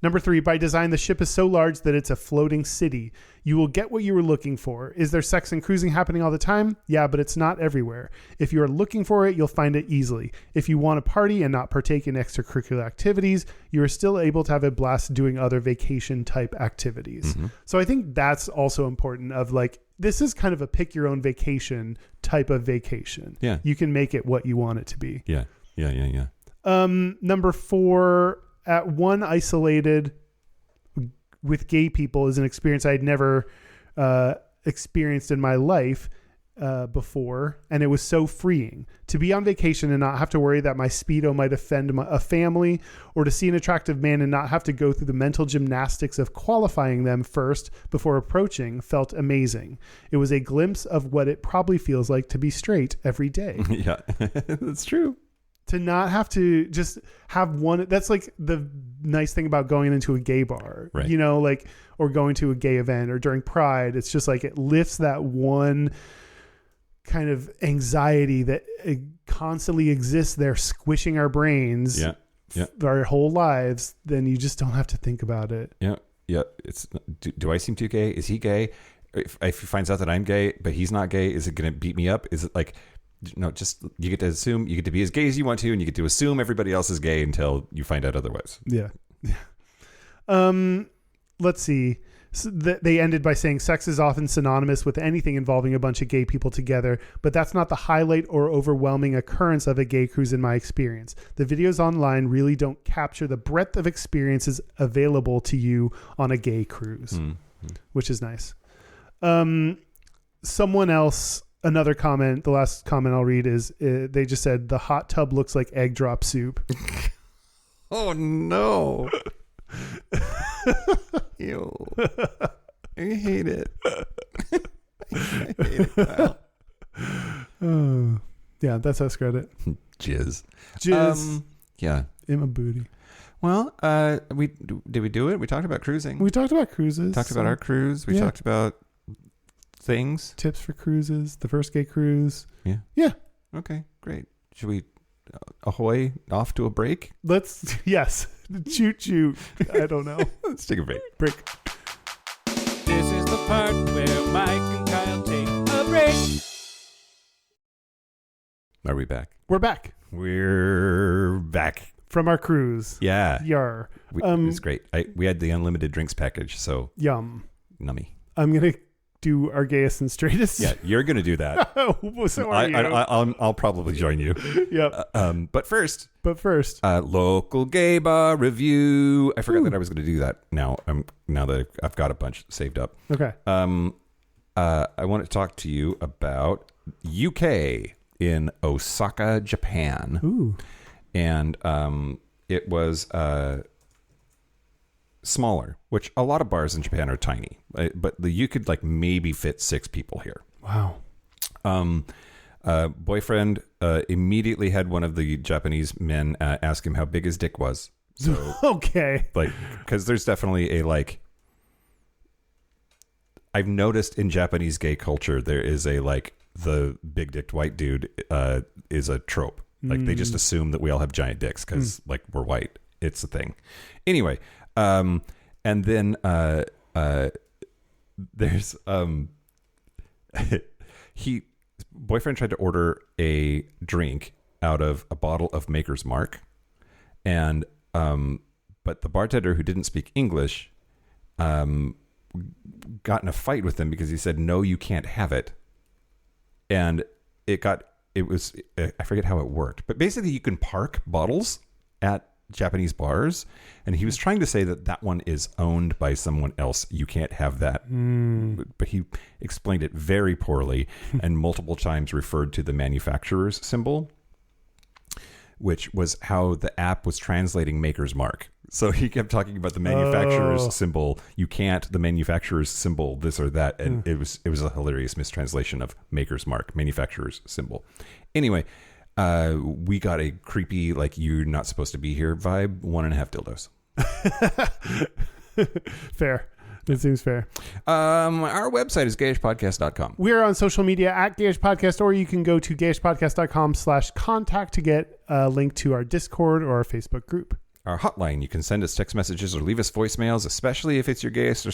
Number 3, by design, the ship is so large that it's a floating city. You will get what you were looking for. Is there sex and cruising happening all the time? Yeah, but it's not everywhere. If you are looking for it, you'll find it easily. If you want to party and not partake in extracurricular activities, you are still able to have a blast doing other vacation type activities. So I think that's also important of like, this is kind of a pick your own vacation type of vacation. Yeah. You can make it what you want it to be. Yeah. Yeah. Number 4, at one isolated with gay people is an experience I'd never experienced in my life before, and it was so freeing to be on vacation and not have to worry that my Speedo might offend a family, or to see an attractive man and not have to go through the mental gymnastics of qualifying them first before approaching felt amazing. It was a glimpse of what it probably feels like to be straight every day. Yeah, that's true. To not have to just have one, that's like the nice thing about going into a gay bar, right. You know, like, or going to a gay event or during Pride. It's just like, it lifts that one kind of anxiety that constantly exists there, squishing our brains our whole lives. Then you just don't have to think about it. Yeah. Yeah. It's, do I seem too gay? Is he gay? If he finds out that I'm gay, but he's not gay, is it going to beat me up? Is it like, no, just you get to assume, you get to be as gay as you want to, and you get to assume everybody else is gay until you find out otherwise. Yeah. Let's see. they ended by saying sex is often synonymous with anything involving a bunch of gay people together, but that's not the highlight or overwhelming occurrence of a gay cruise in my experience. The videos online really don't capture the breadth of experiences available to you on a gay cruise, which is nice. Someone else, another comment, the last comment I'll read is they just said the hot tub looks like egg drop soup. Oh no. Ew. I hate it. I hate it, Kyle. Yeah, that's us credit. Jizz. Yeah. In my booty. Well, did we do it? We talked about cruising. We talked about cruises. Talked about our cruise. We talked about things. Tips for cruises. The first gay cruise. Yeah. Yeah. Okay, great. Should we ahoy off to a break? Yes. Choo. I don't know. Let's take a break. This is the part where Mike and Kyle take a break. Are we back? We're back. We're back. From our cruise. Yeah. Yar. It's great. We had the unlimited drinks package, so Yum. nummy. I'm going to do our gayest and straightest. Yeah, you're going to do that. So are you. I'll probably join you. Yep. But first, local gay bar review. I forgot that I was going to do that. Now that I've got a bunch saved up. Okay. I want to talk to you about UK in Osaka, Japan. Ooh. And it was smaller, which a lot of bars in Japan are tiny, but you could like maybe fit 6 people here. Wow. Boyfriend immediately had one of the Japanese men ask him how big his dick was. So, okay. Like, because there's definitely a like. I've noticed in Japanese gay culture there is a like the big dicked white dude is a trope. Like they just assume that we all have giant dicks because like we're white. It's a thing. Anyway, and then there's boyfriend tried to order a drink out of a bottle of Maker's Mark, and but the bartender, who didn't speak English, got in a fight with him because he said, no, you can't have it. And it was, I forget how it worked, but basically you can park bottles at Japanese bars, and he was trying to say that one is owned by someone else. You can't have that. But he explained it very poorly and multiple times referred to the manufacturer's symbol, which was how the app was translating Maker's Mark. So he kept talking about the manufacturer's symbol. You can't, the manufacturer's symbol, this or that. And it was a hilarious mistranslation of Maker's Mark, manufacturer's symbol. Anyway, we got a creepy, like, you're not supposed to be here vibe, 1.5 dildos. Fair. That seems fair. Our website is gayishpodcast.com. We're on social media at Gayish Podcast, or you can go to gayishpodcast.com/contact to get a link to our Discord or our Facebook group. Our hotline, you can send us text messages or leave us voicemails, especially if it's your gayest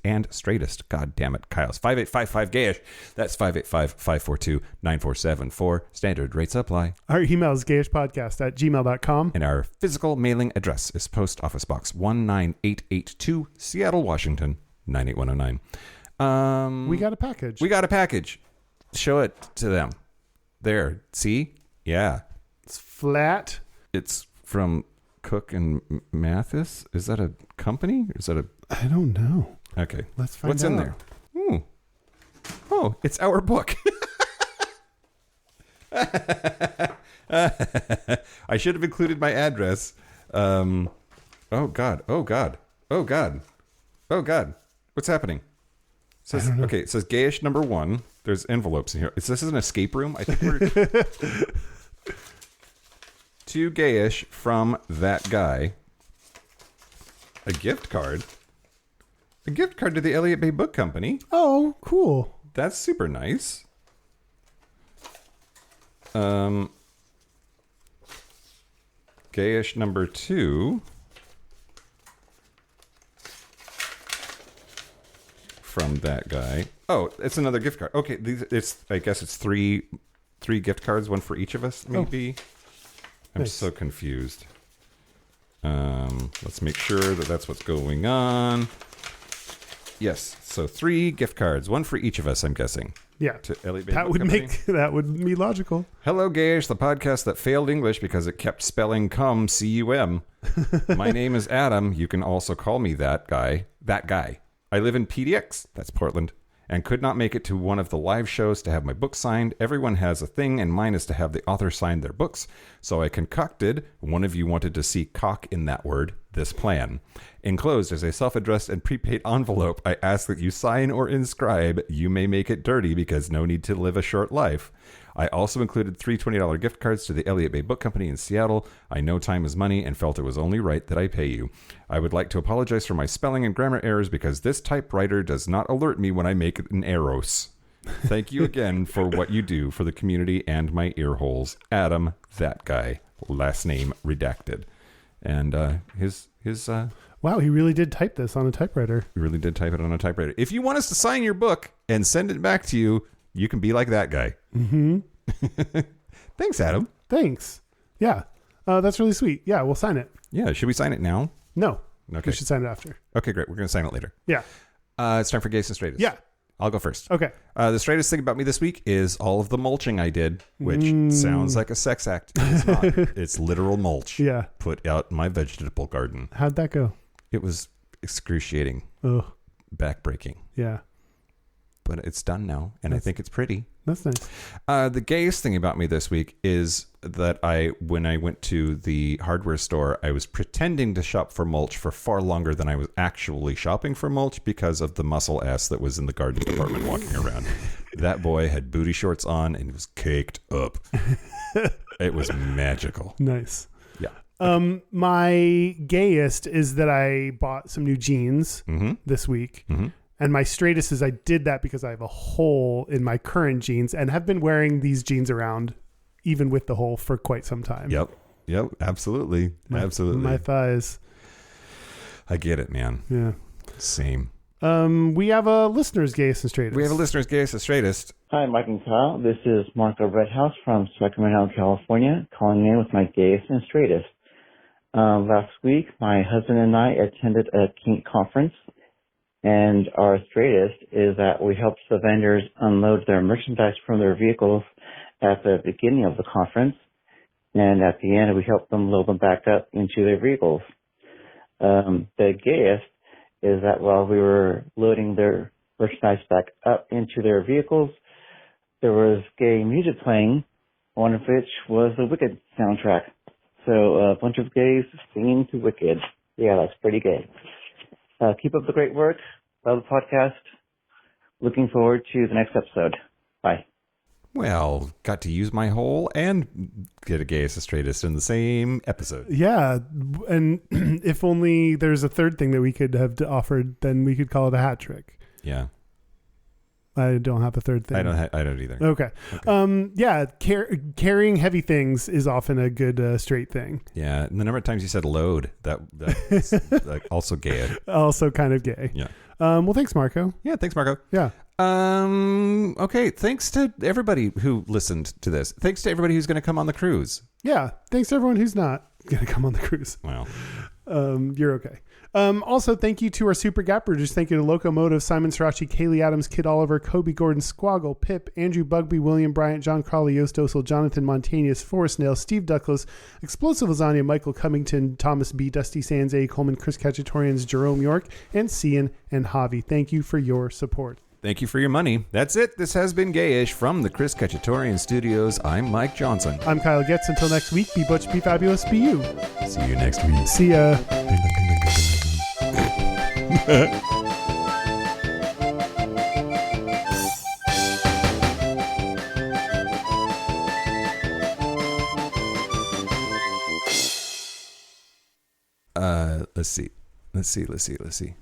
and straightest. God damn it, Kyle's 5855-GAYISH. That's 585-542-9474. Standard rates apply. Our email is gayishpodcast@gmail.com. And our physical mailing address is Post Office Box 19882, Seattle, Washington, 98109. We got a package. We got a package. Show it to them. There. See? Yeah. It's flat. It's from Cook and Mathis. Is that a company? Is that a... I don't know. Okay. Let's find out. What's in there? Ooh. Oh, it's our book. I should have included my address. Oh, God. What's happening? It says Gayish number 1. There's envelopes in here. This is an escape room. I think we're... To Gayish from that guy. A gift card. A gift card to the Elliott Bay Book Company. Oh, cool. That's super nice. Gayish number 2. From that guy. Oh, it's another gift card. Okay, I guess it's three gift cards, one for each of us, maybe. Oh. I'm so confused. Let's make sure that that's what's going on. Yes. So 3 gift cards, one for each of us, I'm guessing. Yeah. To Elliot Bay That Book would Company. that would be logical. Hello, Gayish, the podcast that failed English because it kept spelling cum, C-U-M. My name is Adam. You can also call me that guy. That guy. I live in PDX, that's Portland, and could not make it to one of the live shows to have my book signed. Everyone has a thing, and mine is to have the author sign their books. So I concocted, one of you wanted to see cock in that word, this plan. Enclosed as a self-addressed and prepaid envelope, I ask that you sign or inscribe. You may make it dirty because no need to live a short life. I also included 3 $20 gift cards to the Elliot Bay Book Company in Seattle. I know time is money and felt it was only right that I pay you. I would like to apologize for my spelling and grammar errors because this typewriter does not alert me when I make an eros. Thank you again for what you do for the community and my ear holes. Adam, that guy. Last name redacted. And his Wow, he really did type this on a typewriter. he really did type it on a typewriter. If you want us to sign your book and send it back to you, you can be like that guy. Mm-hmm. Thanks, Adam. Thanks. Yeah. That's really sweet. Yeah, we'll sign it. Yeah, should we sign it now? No. Okay. We should sign it after. Okay, great. We're going to sign it later. Yeah. It's time for Gayest and Straightest. Yeah. I'll go first. Okay. The straightest thing about me this week is all of the mulching I did, which sounds like a sex act. It's not. It's literal mulch. Yeah. Put out in my vegetable garden. How'd that go? It was excruciating, Oh, backbreaking. yeah. But it's done now, and I think it's pretty. That's nice. The gayest thing about me this week is that when I went to the hardware store, I was pretending to shop for mulch for far longer than I was actually shopping for mulch because of the muscle ass that was in the garden department walking around. That boy had booty shorts on and was caked up. It was magical. Nice. Yeah. My gayest is that I bought some new jeans this week. Mm-hmm. And my straightest is I did that because I have a hole in my current jeans and have been wearing these jeans around even with the hole for quite some time. Yep. Absolutely. Absolutely. My thighs. I get it, man. Yeah. Same. We have a listener's gayest and straightest. We have a listener's Gayest and Straightest. Hi, Mike and Kyle. This is Marco Redhouse from Sacramento, California, calling in with my Gayest and Straightest. Last week, my husband and I attended a kink conference, and our straightest is that we helped the vendors unload their merchandise from their vehicles at the beginning of the conference, and at the end, we helped them load them back up into their vehicles. The gayest is that while we were loading their merchandise back up into their vehicles, there was gay music playing, one of which was the Wicked soundtrack. So a bunch of gays singing to Wicked. Yeah, that's pretty gay. Keep up the great work. Love the podcast. Looking forward to the next episode. Bye. Well, got to use my hole and get a Gayest and Straightest in the same episode. Yeah. And if only there's a third thing that we could have offered, then we could call it a hat trick. Yeah. I don't have a third thing. I don't either. Okay. Yeah. Carrying heavy things is often a good straight thing. Yeah. And the number of times you said load, that's like also gay. Also kind of gay. Yeah. Well, thanks, Marco. Yeah. Thanks, Marco. Yeah. Okay. Thanks to everybody who listened to this. Thanks to everybody who's going to come on the cruise. Yeah. Thanks to everyone who's not going to come on the cruise. Well, You're okay. Also, thank you to our super gappers. Thank you to Locomotive, Simon Srirachi, Kaylee Adams, Kid Oliver, Kobe Gordon, Squaggle, Pip, Andrew Bugby, William Bryant, John Crawley, Yost Osel, Jonathan Montanius, Forrest Nail, Steve Duckless, Explosive Lasagna, Michael Cummington, Thomas B, Dusty Sands, A. Coleman, Chris Cacciatorians, Jerome York, and Cian and Javi. Thank you for your support. thank you for your money. That's it. This has been Gayish from the Chris Cacciatorian Studios. I'm Mike Johnson. I'm Kyle Getz. Until next week, be butch, be fabulous, be you. See you next week. See ya. Let's see.